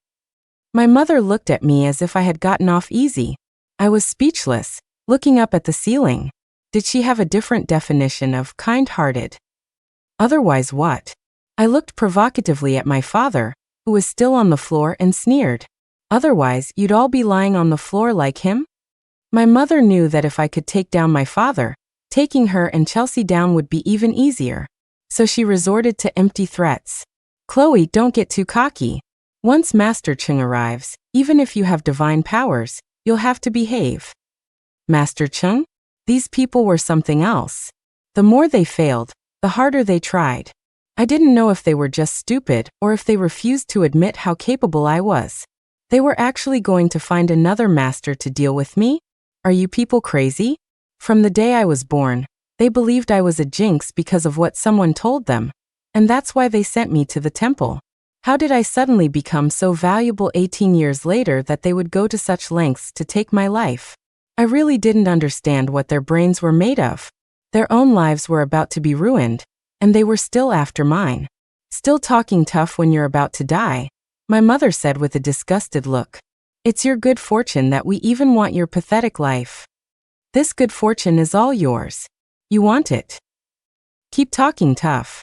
My mother looked at me as if I had gotten off easy. I was speechless, looking up at the ceiling. Did she have a different definition of kind-hearted? Otherwise what? I looked provocatively at my father, who was still on the floor, and sneered. "Otherwise, you'd all be lying on the floor like him?" My mother knew that if I could take down my father, taking her and Chelsea down would be even easier. So she resorted to empty threats. "Chloe, don't get too cocky. Once Master Chung arrives, even if you have divine powers, you'll have to behave." Master Chung? These people were something else. The more they failed, the harder they tried. I didn't know if they were just stupid or if they refused to admit how capable I was. They were actually going to find another master to deal with me? Are you people crazy? From the day I was born, they believed I was a jinx because of what someone told them, and that's why they sent me to the temple. How did I suddenly become so valuable 18 years later that they would go to such lengths to take my life? I really didn't understand what their brains were made of. Their own lives were about to be ruined, and they were still after mine. Still talking tough when you're about to die, my mother said with a disgusted look. It's your good fortune that we even want your pathetic life. This good fortune is all yours. You want it. Keep talking tough.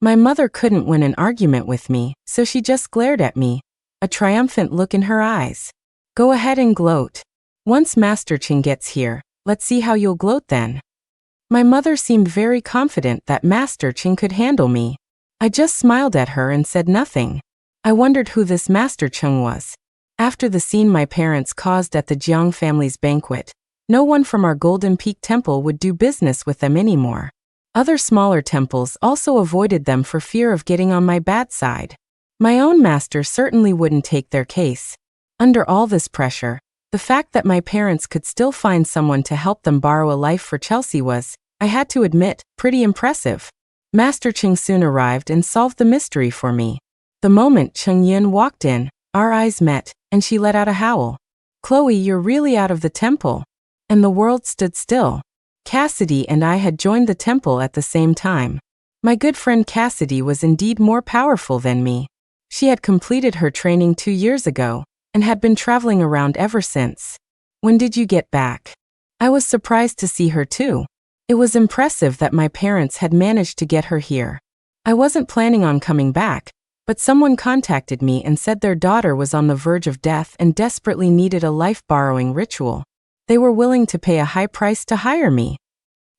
My mother couldn't win an argument with me, so she just glared at me, a triumphant look in her eyes. Go ahead and gloat. Once Master Ching gets here, let's see how you'll gloat then. My mother seemed very confident that Master Ching could handle me. I just smiled at her and said nothing. I wondered who this Master Ching was. After the scene my parents caused at the Jiang family's banquet, no one from our Golden Peak temple would do business with them anymore. Other smaller temples also avoided them for fear of getting on my bad side. My own master certainly wouldn't take their case. Under all this pressure, the fact that my parents could still find someone to help them borrow a life for Chelsea was, I had to admit, pretty impressive. Master Ching soon arrived and solved the mystery for me. The moment Cheng Yun walked in, our eyes met, and she let out a howl. Chloe, you're really out of the temple. And the world stood still. Cassidy and I had joined the temple at the same time. My good friend Cassidy was indeed more powerful than me. She had completed her training 2 years ago, and had been traveling around ever since. When did you get back? I was surprised to see her too. It was impressive that my parents had managed to get her here. I wasn't planning on coming back, but someone contacted me and said their daughter was on the verge of death and desperately needed a life-borrowing ritual. They were willing to pay a high price to hire me.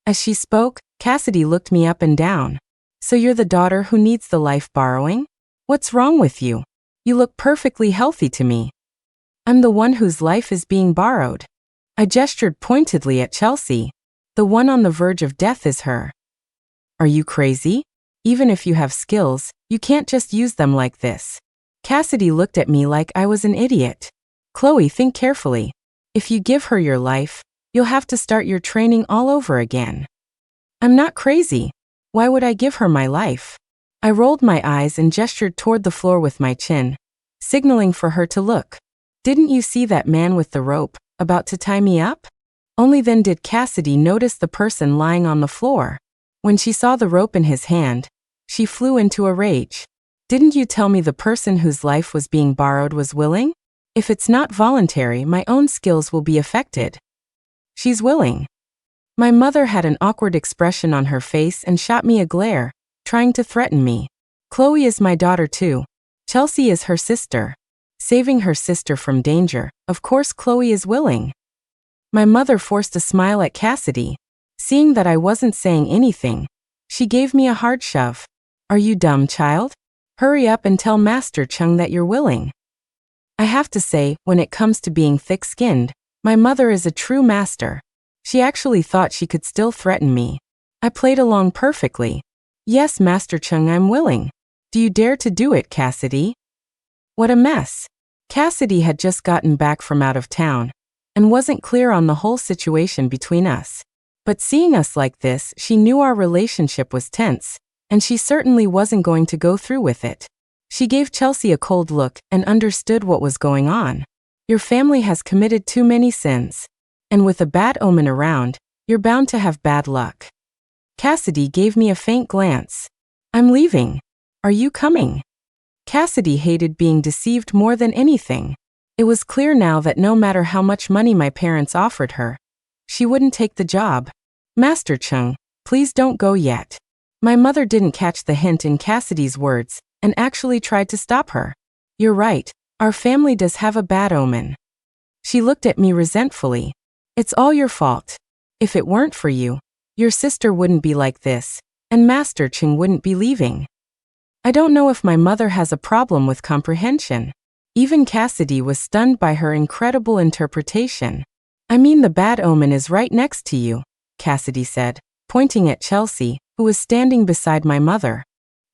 As she spoke, Cassidy looked me up and down. So you're the daughter who needs the life borrowing? What's wrong with you? You look perfectly healthy to me. I'm the one whose life is being borrowed. I gestured pointedly at Chelsea. The one on the verge of death is her. Are you crazy? Even if you have skills, you can't just use them like this. Cassidy looked at me like I was an idiot. Chloe, think carefully. If you give her your life, you'll have to start your training all over again. I'm not crazy. Why would I give her my life? I rolled my eyes and gestured toward the floor with my chin, signaling for her to look. Didn't you see that man with the rope, about to tie me up? Only then did Cassidy notice the person lying on the floor. When she saw the rope in his hand, she flew into a rage. Didn't you tell me the person whose life was being borrowed was willing? If it's not voluntary, my own skills will be affected. She's willing. My mother had an awkward expression on her face and shot me a glare, trying to threaten me. Chloe is my daughter too. Chelsea is her sister. Saving her sister from danger, of course Chloe is willing. My mother forced a smile at Cassidy. Seeing that I wasn't saying anything, she gave me a hard shove. Are you dumb, child? Hurry up and tell Master Chung that you're willing. I have to say, when it comes to being thick-skinned, my mother is a true master. She actually thought she could still threaten me. I played along perfectly. Yes, Master Chung, I'm willing. Do you dare to do it, Cassidy? What a mess. Cassidy had just gotten back from out of town, and wasn't clear on the whole situation between us. But seeing us like this, she knew our relationship was tense, and she certainly wasn't going to go through with it. She gave Chelsea a cold look and understood what was going on. Your family has committed too many sins. And with a bad omen around, you're bound to have bad luck. Cassidy gave me a faint glance. I'm leaving. Are you coming? Cassidy hated being deceived more than anything. It was clear now that no matter how much money my parents offered her, she wouldn't take the job. Master Chung, please don't go yet. My mother didn't catch the hint in Cassidy's words and actually tried to stop her. You're right, our family does have a bad omen. She looked at me resentfully. It's all your fault. If it weren't for you, your sister wouldn't be like this, and Master Chung wouldn't be leaving. I don't know if my mother has a problem with comprehension. Even Cassidy was stunned by her incredible interpretation. I mean, the bad omen is right next to you, Cassidy said, pointing at Chelsea, who was standing beside my mother.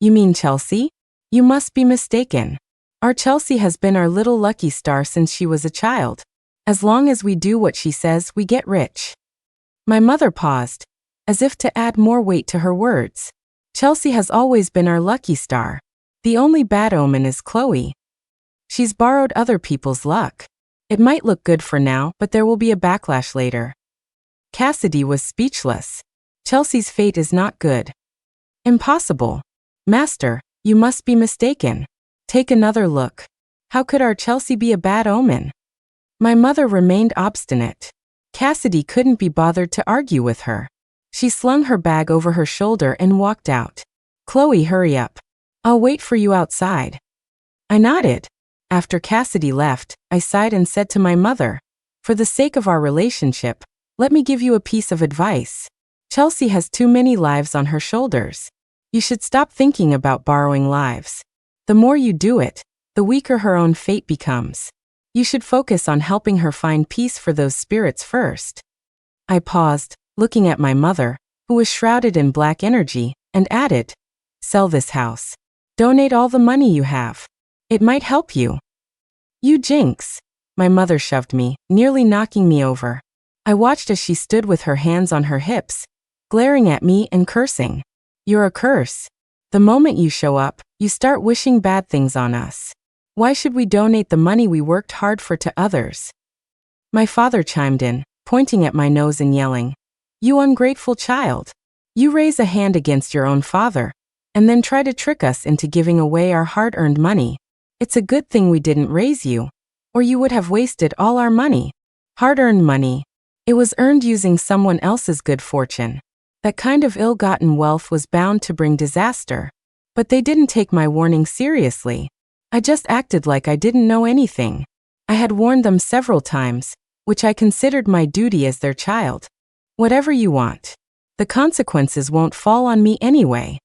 You mean Chelsea? You must be mistaken. Our Chelsea has been our little lucky star since she was a child. As long as we do what she says, we get rich. My mother paused, as if to add more weight to her words. Chelsea has always been our lucky star. The only bad omen is Chloe. She's borrowed other people's luck. It might look good for now, but there will be a backlash later. Cassidy was speechless. Chelsea's fate is not good. Impossible. Master, you must be mistaken. Take another look. How could our Chelsea be a bad omen? My mother remained obstinate. Cassidy couldn't be bothered to argue with her. She slung her bag over her shoulder and walked out. Chloe, hurry up. I'll wait for you outside. I nodded. After Cassidy left, I sighed and said to my mother, for the sake of our relationship, let me give you a piece of advice. Chelsea has too many lives on her shoulders. You should stop thinking about borrowing lives. The more you do it, the weaker her own fate becomes. You should focus on helping her find peace for those spirits first. I paused, looking at my mother, who was shrouded in black energy, and added, sell this house. Donate all the money you have. It might help you. You jinx. My mother shoved me, nearly knocking me over. I watched as she stood with her hands on her hips, glaring at me and cursing. You're a curse. The moment you show up, you start wishing bad things on us. Why should we donate the money we worked hard for to others? My father chimed in, pointing at my nose and yelling, you ungrateful child. You raise a hand against your own father, and then try to trick us into giving away our hard-earned money. It's a good thing we didn't raise you, or you would have wasted all our money. Hard-earned money. It was earned using someone else's good fortune. That kind of ill-gotten wealth was bound to bring disaster. But they didn't take my warning seriously. I just acted like I didn't know anything. I had warned them several times, which I considered my duty as their child. Whatever you want. The consequences won't fall on me anyway.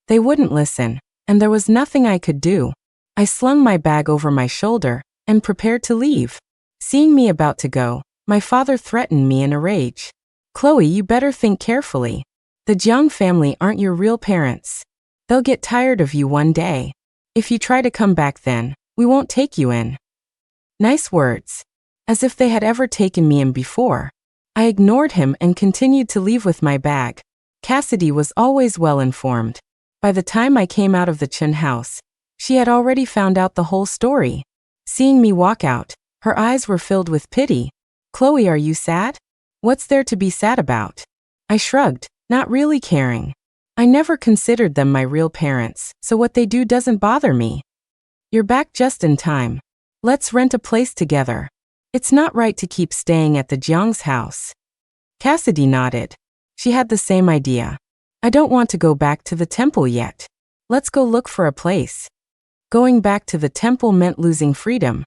They wouldn't listen, and there was nothing I could do. I slung my bag over my shoulder and prepared to leave. Seeing me about to go, my father threatened me in a rage. Chloe, you better think carefully. The Jiang family aren't your real parents. They'll get tired of you one day. If you try to come back then, we won't take you in. Nice words. As if they had ever taken me in before. I ignored him and continued to leave with my bag. Cassidy was always well informed. By the time I came out of the Chun house, she had already found out the whole story. Seeing me walk out, her eyes were filled with pity. Chloe, are you sad? What's there to be sad about? I shrugged, not really caring. I never considered them my real parents, so what they do doesn't bother me. You're back just in time. Let's rent a place together. It's not right to keep staying at the Jiang's house. Cassidy nodded. She had the same idea. I don't want to go back to the temple yet. Let's go look for a place. Going back to the temple meant losing freedom.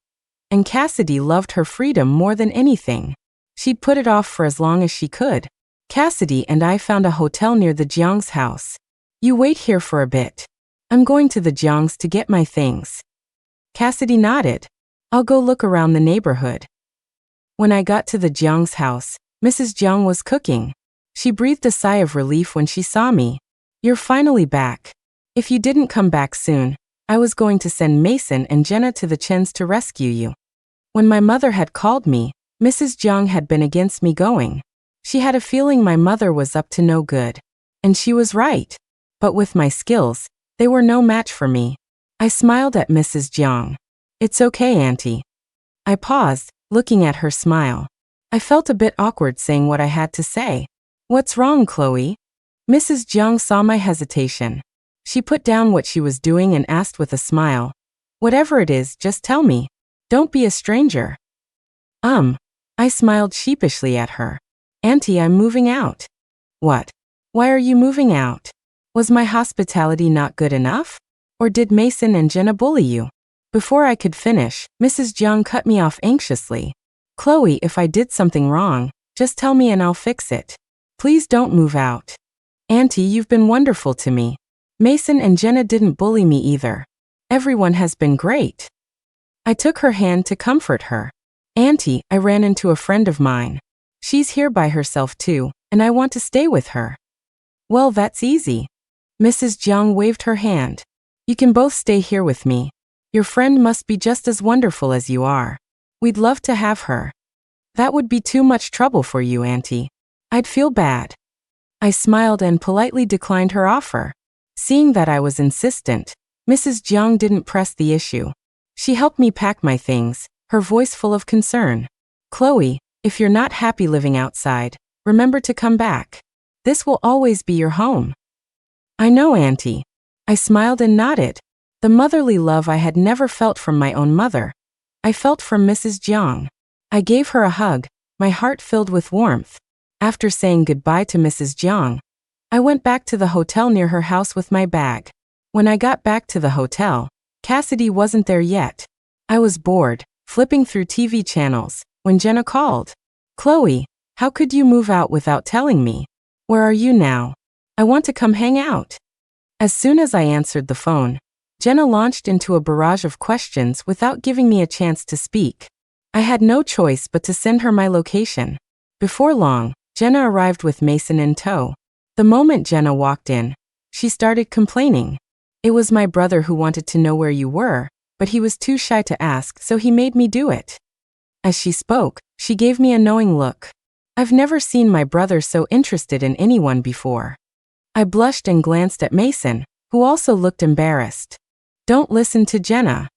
And Cassidy loved her freedom more than anything. She'd put it off for as long as she could. Cassidy and I found a hotel near the Jiang's house. You wait here for a bit. I'm going to the Jiang's to get my things. Cassidy nodded. I'll go look around the neighborhood. When I got to the Jiang's house, Mrs. Jiang was cooking. She breathed a sigh of relief when she saw me. You're finally back. If you didn't come back soon, I was going to send Mason and Jenna to the Chens to rescue you. When my mother had called me, Mrs. Jiang had been against me going. She had a feeling my mother was up to no good. And she was right. But with my skills, they were no match for me. I smiled at Mrs. Jiang. It's okay, Auntie. I paused, looking at her smile. I felt a bit awkward saying what I had to say. What's wrong, Chloe? Mrs. Jiang saw my hesitation. She put down what she was doing and asked with a smile. Whatever it is, just tell me. Don't be a stranger. I smiled sheepishly at her. Auntie, I'm moving out. What? Why are you moving out? Was my hospitality not good enough? Or did Mason and Jenna bully you? Before I could finish, Mrs. Jiang cut me off anxiously. Chloe, if I did something wrong, just tell me and I'll fix it. Please don't move out. Auntie, you've been wonderful to me. Mason and Jenna didn't bully me either. Everyone has been great. I took her hand to comfort her. Auntie, I ran into a friend of mine. She's here by herself too, and I want to stay with her. Well, that's easy. Mrs. Jiang waved her hand. You can both stay here with me. Your friend must be just as wonderful as you are. We'd love to have her. That would be too much trouble for you, Auntie. I'd feel bad. I smiled and politely declined her offer. Seeing that I was insistent, Mrs. Jiang didn't press the issue. She helped me pack my things, her voice full of concern. Chloe, if you're not happy living outside, remember to come back. This will always be your home. I know, Auntie. I smiled and nodded. The motherly love I had never felt from my own mother, I felt from Mrs. Jiang. I gave her a hug, my heart filled with warmth. After saying goodbye to Mrs. Jiang, I went back to the hotel near her house with my bag. When I got back to the hotel, Cassidy wasn't there yet. I was bored, flipping through TV channels, when Jenna called. Chloe, how could you move out without telling me? Where are you now? I want to come hang out. As soon as I answered the phone, Jenna launched into a barrage of questions without giving me a chance to speak. I had no choice but to send her my location. Before long, Jenna arrived with Mason in tow. The moment Jenna walked in, she started complaining. It was my brother who wanted to know where you were, but he was too shy to ask, so he made me do it. As she spoke, she gave me a knowing look. I've never seen my brother so interested in anyone before. I blushed and glanced at Mason, who also looked embarrassed. Don't listen to Jenna.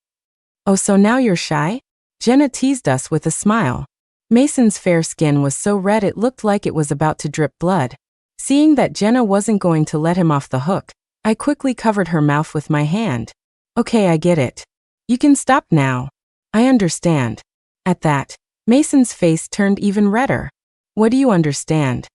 Oh, so now you're shy? Jenna teased us with a smile. Mason's fair skin was so red it looked like it was about to drip blood. Seeing that Jenna wasn't going to let him off the hook, I quickly covered her mouth with my hand. Okay, I get it. You can stop now. I understand. At that, Mason's face turned even redder. What do you understand?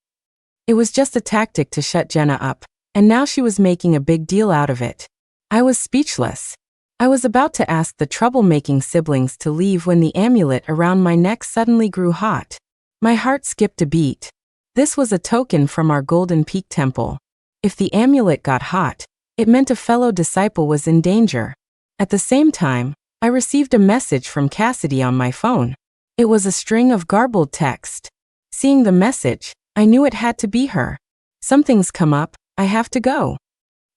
It was just a tactic to shut Jenna up, and now she was making a big deal out of it. I was speechless. I was about to ask the troublemaking siblings to leave when the amulet around my neck suddenly grew hot. My heart skipped a beat. This was a token from our Golden Peak Temple. If the amulet got hot, it meant a fellow disciple was in danger. At the same time, I received a message from Cassidy on my phone. It was a string of garbled text. Seeing the message, I knew it had to be her. Something's come up, I have to go.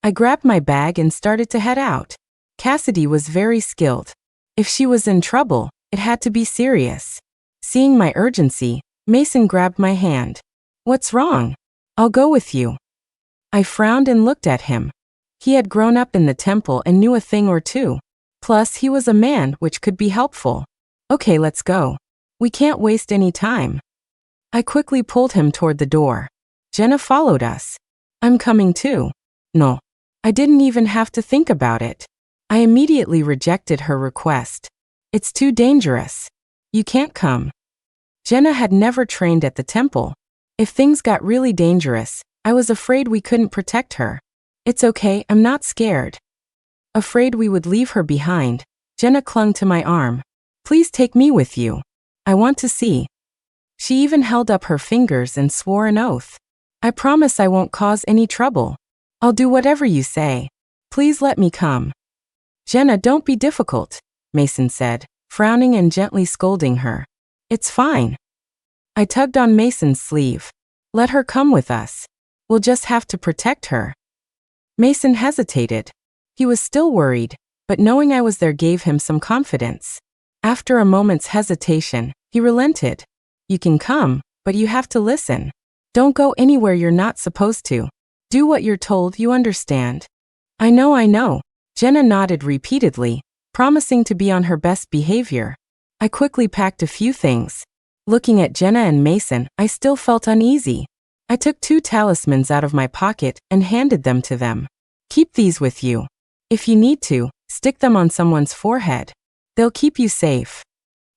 I grabbed my bag and started to head out. Cassidy was very skilled. If she was in trouble, it had to be serious. Seeing my urgency, Mason grabbed my hand. What's wrong? I'll go with you. I frowned and looked at him. He had grown up in the temple and knew a thing or two. Plus, he was a man, which could be helpful. Okay, let's go. We can't waste any time. I quickly pulled him toward the door. Jenna followed us. I'm coming too. No. I didn't even have to think about it. I immediately rejected her request. It's too dangerous. You can't come. Jenna had never trained at the temple. If things got really dangerous, I was afraid we couldn't protect her. It's okay, I'm not scared. Afraid we would leave her behind, Jenna clung to my arm. Please take me with you. I want to see. She even held up her fingers and swore an oath. I promise I won't cause any trouble. I'll do whatever you say. Please let me come. Jenna, don't be difficult, Mason said, frowning and gently scolding her. It's fine. I tugged on Mason's sleeve. Let her come with us. We'll just have to protect her. Mason hesitated. He was still worried, but knowing I was there gave him some confidence. After a moment's hesitation, he relented. You can come, but you have to listen. Don't go anywhere you're not supposed to. Do what you're told, you understand. I know. Jenna nodded repeatedly, promising to be on her best behavior. I quickly packed a few things. Looking at Jenna and Mason, I still felt uneasy. I took 2 talismans out of my pocket and handed them to them. Keep these with you. If you need to, stick them on someone's forehead. They'll keep you safe.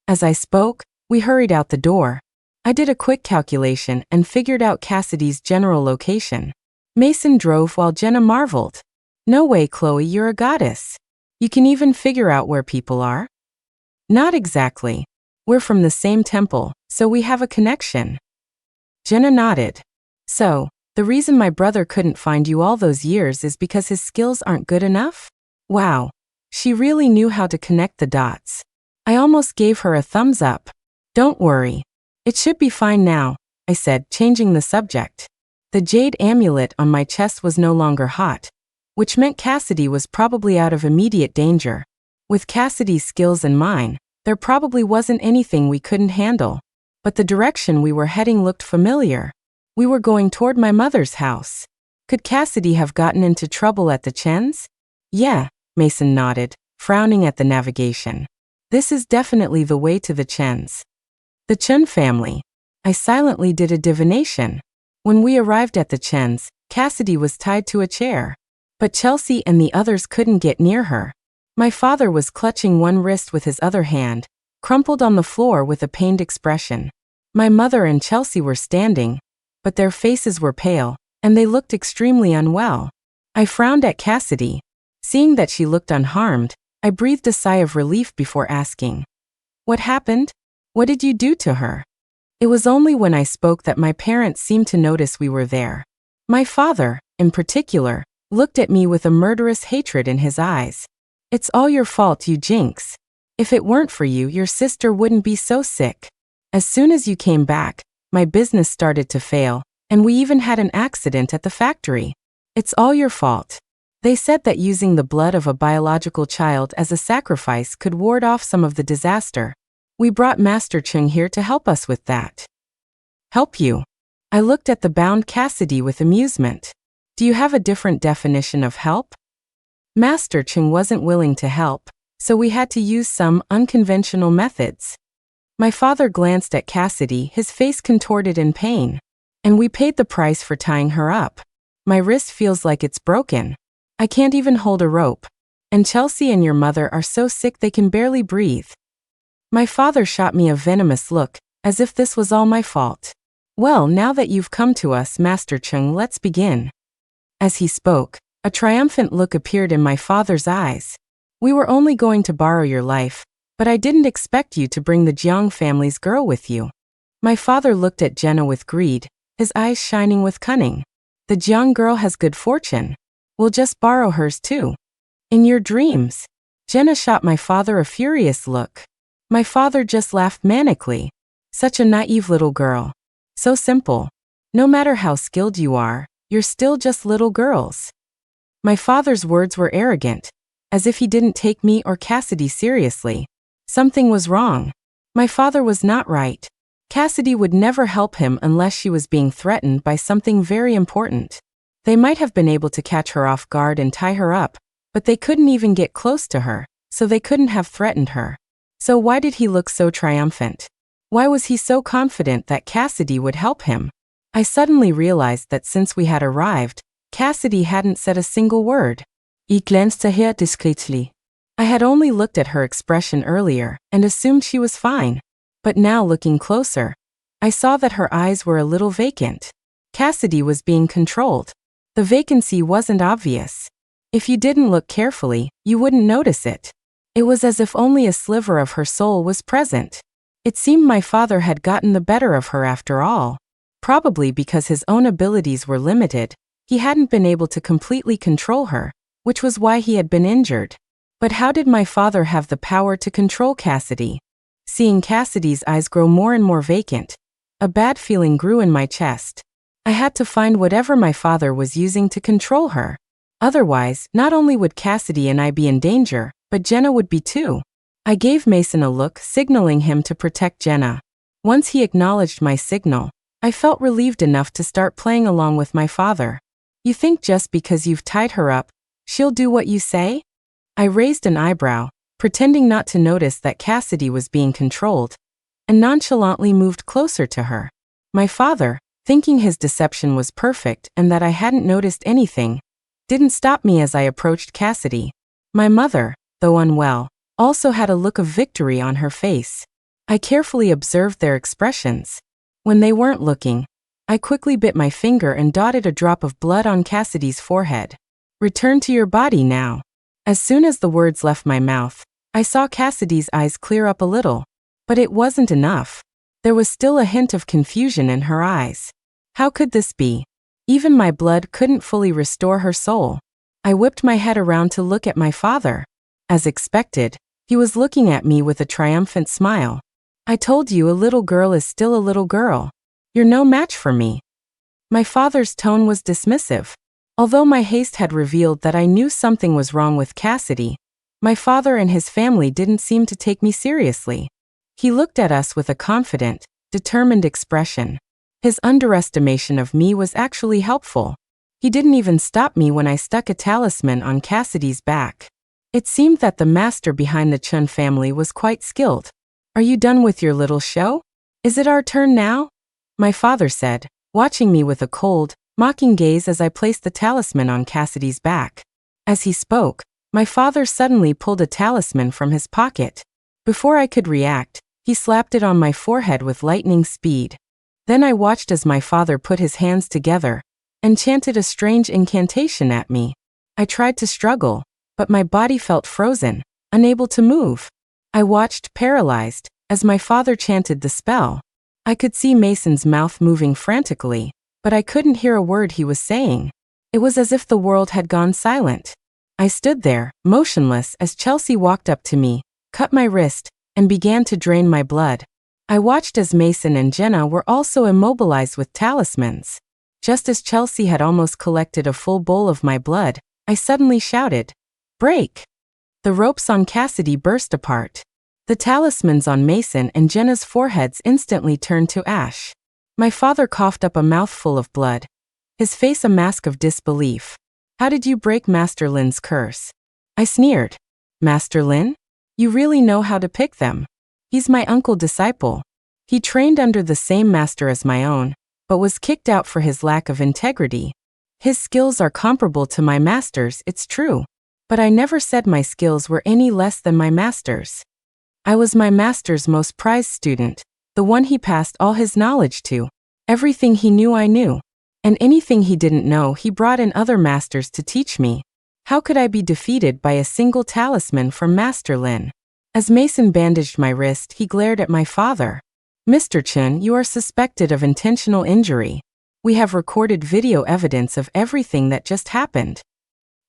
As I spoke, we hurried out the door. I did a quick calculation and figured out Cassidy's general location. Mason drove while Jenna marveled. No way, Chloe, you're a goddess. You can even figure out where people are? Not exactly. We're from the same temple, so we have a connection. Jenna nodded. So, the reason my brother couldn't find you all those years is because his skills aren't good enough? Wow. She really knew how to connect the dots. I almost gave her a thumbs up. Don't worry. It should be fine now, I said, changing the subject. The jade amulet on my chest was no longer hot, which meant Cassidy was probably out of immediate danger. With Cassidy's skills and mine, there probably wasn't anything we couldn't handle. But the direction we were heading looked familiar. We were going toward my mother's house. Could Cassidy have gotten into trouble at the Chen's? Yeah, Mason nodded, frowning at the navigation. This is definitely the way to the Chens. The Chen family. I silently did a divination. When we arrived at the Chens, Cassidy was tied to a chair. But Chelsea and the others couldn't get near her. My father was clutching one wrist with his other hand, crumpled on the floor with a pained expression. My mother and Chelsea were standing, but their faces were pale, and they looked extremely unwell. I frowned at Cassidy. Seeing that she looked unharmed, I breathed a sigh of relief before asking, "What happened? What did you do to her?" It was only when I spoke that my parents seemed to notice we were there. My father, in particular, looked at me with a murderous hatred in his eyes. "It's all your fault, you jinx. If it weren't for you, your sister wouldn't be so sick. As soon as you came back, my business started to fail, and we even had an accident at the factory. It's all your fault." They said that using the blood of a biological child as a sacrifice could ward off some of the disaster. We brought Master Chung here to help us with that. Help you? I looked at the bound Cassidy with amusement. Do you have a different definition of help? Master Chung wasn't willing to help, so we had to use some unconventional methods. My father glanced at Cassidy, his face contorted in pain. And we paid the price for tying her up. My wrist feels like it's broken. I can't even hold a rope. And Chelsea and your mother are so sick they can barely breathe. My father shot me a venomous look, as if this was all my fault. Well, now that you've come to us, Master Chung, let's begin. As he spoke, a triumphant look appeared in my father's eyes. We were only going to borrow your life, but I didn't expect you to bring the Jiang family's girl with you. My father looked at Jenna with greed, his eyes shining with cunning. The Jiang girl has good fortune. We'll just borrow hers too. In your dreams. Jenna shot my father a furious look. My father just laughed manically. Such a naive little girl. So simple. No matter how skilled you are, you're still just little girls. My father's words were arrogant, as if he didn't take me or Cassidy seriously. Something was wrong. My father was not right. Cassidy would never help him unless she was being threatened by something very important. They might have been able to catch her off guard and tie her up, but they couldn't even get close to her, so they couldn't have threatened her. So why did he look so triumphant? Why was he so confident that Cassidy would help him? I suddenly realized that since we had arrived, Cassidy hadn't said a single word. He glanced at her discreetly. I had only looked at her expression earlier and assumed she was fine. But now looking closer, I saw that her eyes were a little vacant. Cassidy was being controlled. The vacancy wasn't obvious. If you didn't look carefully, you wouldn't notice it. It was as if only a sliver of her soul was present. It seemed my father had gotten the better of her after all. Probably because his own abilities were limited, he hadn't been able to completely control her, which was why he had been injured. But how did my father have the power to control Cassidy? Seeing Cassidy's eyes grow more and more vacant, a bad feeling grew in my chest. I had to find whatever my father was using to control her. Otherwise, not only would Cassidy and I be in danger, but Jenna would be too. I gave Mason a look, signaling him to protect Jenna. Once he acknowledged my signal, I felt relieved enough to start playing along with my father. You think just because you've tied her up, she'll do what you say? I raised an eyebrow, pretending not to notice that Cassidy was being controlled, and nonchalantly moved closer to her. My father, thinking his deception was perfect and that I hadn't noticed anything, didn't stop me as I approached Cassidy. My mother, though unwell, also had a look of victory on her face. I carefully observed their expressions. When they weren't looking, I quickly bit my finger and dotted a drop of blood on Cassidy's forehead. Return to your body now. As soon as the words left my mouth, I saw Cassidy's eyes clear up a little. But it wasn't enough. There was still a hint of confusion in her eyes. How could this be? Even my blood couldn't fully restore her soul. I whipped my head around to look at my father. As expected, he was looking at me with a triumphant smile. I told you a little girl is still a little girl. You're no match for me. My father's tone was dismissive. Although my haste had revealed that I knew something was wrong with Cassidy, my father and his family didn't seem to take me seriously. He looked at us with a confident, determined expression. His underestimation of me was actually helpful. He didn't even stop me when I stuck a talisman on Cassidy's back. It seemed that the master behind the Chun family was quite skilled. Are you done with your little show? Is it our turn now? My father said, watching me with a cold, mocking gaze as I placed the talisman on Cassidy's back. As he spoke, my father suddenly pulled a talisman from his pocket. Before I could react, he slapped it on my forehead with lightning speed. Then I watched as my father put his hands together and chanted a strange incantation at me. I tried to struggle, but my body felt frozen, unable to move. I watched, paralyzed, as my father chanted the spell. I could see Mason's mouth moving frantically, but I couldn't hear a word he was saying. It was as if the world had gone silent. I stood there, motionless, as Chelsea walked up to me, cut my wrist, and began to drain my blood. I watched as Mason and Jenna were also immobilized with talismans. Just as Chelsea had almost collected a full bowl of my blood, I suddenly shouted, "Break!" The ropes on Cassidy burst apart. The talismans on Mason and Jenna's foreheads instantly turned to ash. My father coughed up a mouthful of blood, his face a mask of disbelief. "How did you break Master Lin's curse?" I sneered. "Master Lin? You really know how to pick them. He's my uncle disciple. He trained under the same master as my own, but was kicked out for his lack of integrity. His skills are comparable to my master's, it's true. But I never said my skills were any less than my master's. I was my master's most prized student, the one he passed all his knowledge to. Everything he knew I knew, and anything he didn't know he brought in other masters to teach me. How could I be defeated by a single talisman from Master Lin?" As Mason bandaged my wrist, he glared at my father. "Mr. Chun, you are suspected of intentional injury. We have recorded video evidence of everything that just happened."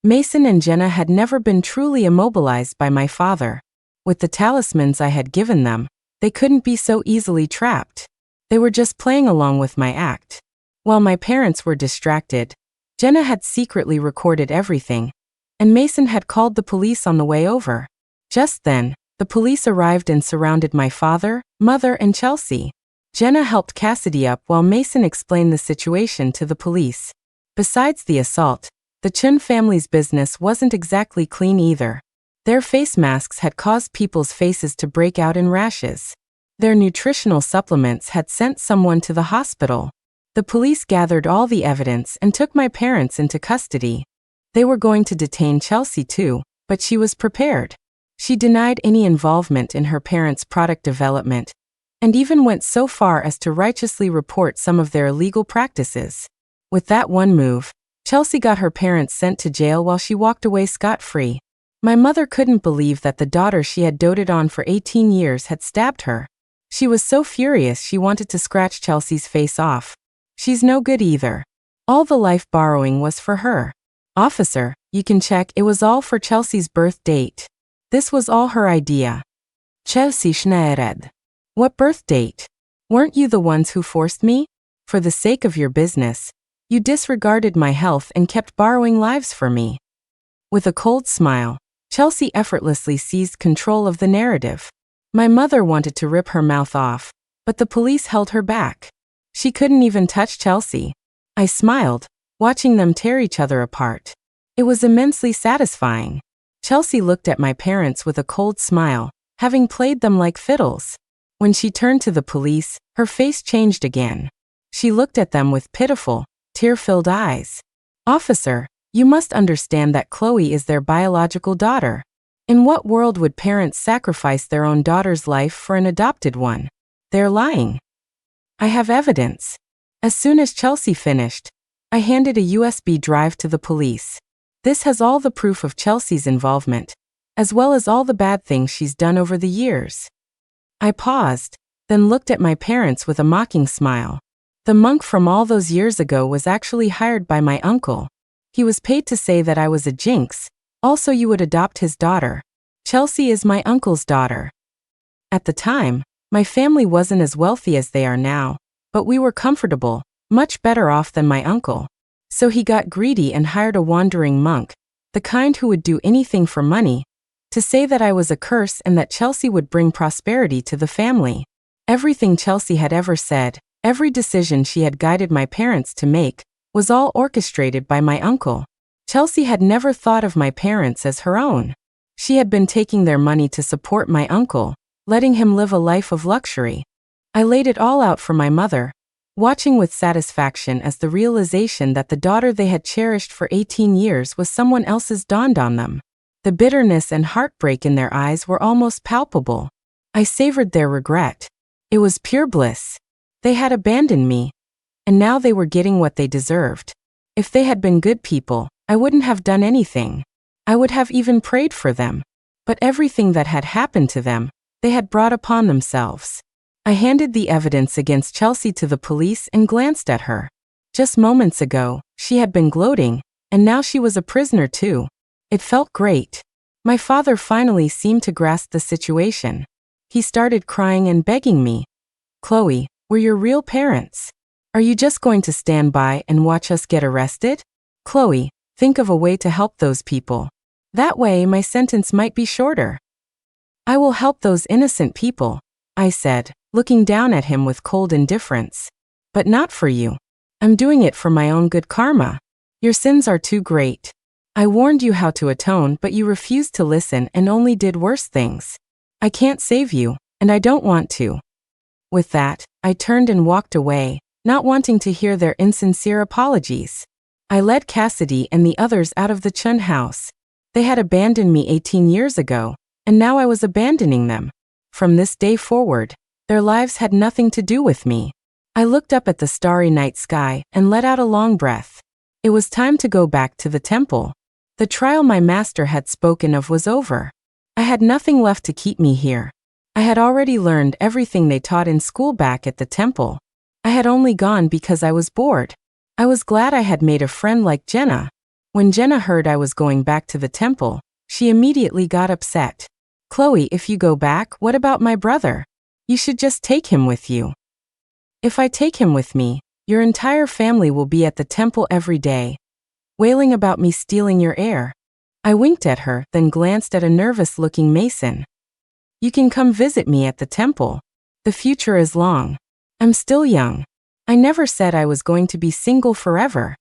Mason and Jenna had never been truly immobilized by my father. With the talismans I had given them, they couldn't be so easily trapped. They were just playing along with my act. While my parents were distracted, Jenna had secretly recorded everything, and Mason had called the police on the way over. Just then, the police arrived and surrounded my father, mother, and Chelsea. Jenna helped Cassidy up while Mason explained the situation to the police. Besides the assault, the Chun family's business wasn't exactly clean either. Their face masks had caused people's faces to break out in rashes. Their nutritional supplements had sent someone to the hospital. The police gathered all the evidence and took my parents into custody. They were going to detain Chelsea too, but she was prepared. She denied any involvement in her parents' product development, and even went so far as to righteously report some of their illegal practices. With that one move, Chelsea got her parents sent to jail while she walked away scot-free. My mother couldn't believe that the daughter she had doted on for 18 years had stabbed her. She was so furious she wanted to scratch Chelsea's face off. She's no good either. All the life borrowing was for her. "Officer, you can check, it was all for Chelsea's birth date. This was all her idea." "Chelsea Schneered. What birth date? Weren't you the ones who forced me? For the sake of your business, you disregarded my health and kept borrowing lives for me." With a cold smile, Chelsea effortlessly seized control of the narrative. My mother wanted to rip her mouth off, but the police held her back. She couldn't even touch Chelsea. I smiled, watching them tear each other apart. It was immensely satisfying. Chelsea looked at my parents with a cold smile, having played them like fiddles. When she turned to the police, her face changed again. She looked at them with pitiful, tear-filled eyes. "Officer, you must understand that Chloe is their biological daughter. In what world would parents sacrifice their own daughter's life for an adopted one? They're lying. I have evidence." As soon as Chelsea finished, I handed a USB drive to the police. "This has all the proof of Chelsea's involvement, as well as all the bad things she's done over the years." I paused, then looked at my parents with a mocking smile. The monk from all those years ago was actually hired by my uncle. He was paid to say that I was a jinx, also you would adopt his daughter. Chelsea is my uncle's daughter. At the time, my family wasn't as wealthy as they are now, but we were comfortable, much better off than my uncle. So he got greedy and hired a wandering monk, the kind who would do anything for money, to say that I was a curse and that Chelsea would bring prosperity to the family. Everything Chelsea had ever said, every decision she had guided my parents to make, was all orchestrated by my uncle. Chelsea had never thought of my parents as her own. She had been taking their money to support my uncle, letting him live a life of luxury. I laid it all out for my mother, watching with satisfaction as the realization that the daughter they had cherished for 18 years was someone else's dawned on them. The bitterness and heartbreak in their eyes were almost palpable. I savored their regret. It was pure bliss. They had abandoned me, and now they were getting what they deserved. If they had been good people, I wouldn't have done anything. I would have even prayed for them. But everything that had happened to them, they had brought upon themselves. I handed the evidence against Chelsea to the police and glanced at her. Just moments ago, she had been gloating, and now she was a prisoner too. It felt great. My father finally seemed to grasp the situation. He started crying and begging me. "Chloe, we're your real parents. Are you just going to stand by and watch us get arrested? Chloe, think of a way to help those people. That way my sentence might be shorter." "I will help those innocent people," I said, looking down at him with cold indifference. "But not for you. I'm doing it for my own good karma. Your sins are too great. I warned you how to atone, but you refused to listen and only did worse things. I can't save you, and I don't want to." With that, I turned and walked away, not wanting to hear their insincere apologies. I led Cassidy and the others out of the Chun house. They had abandoned me 18 years ago, and now I was abandoning them. From this day forward, their lives had nothing to do with me. I looked up at the starry night sky and let out a long breath. It was time to go back to the temple. The trial my master had spoken of was over. I had nothing left to keep me here. I had already learned everything they taught in school back at the temple. I had only gone because I was bored. I was glad I had made a friend like Jenna. When Jenna heard I was going back to the temple, she immediately got upset. "Chloe, if you go back, what about my brother? You should just take him with you." "If I take him with me, your entire family will be at the temple every day, wailing about me stealing your heir." I winked at her, then glanced at a nervous-looking Mason. "You can come visit me at the temple. The future is long. I'm still young. I never said I was going to be single forever.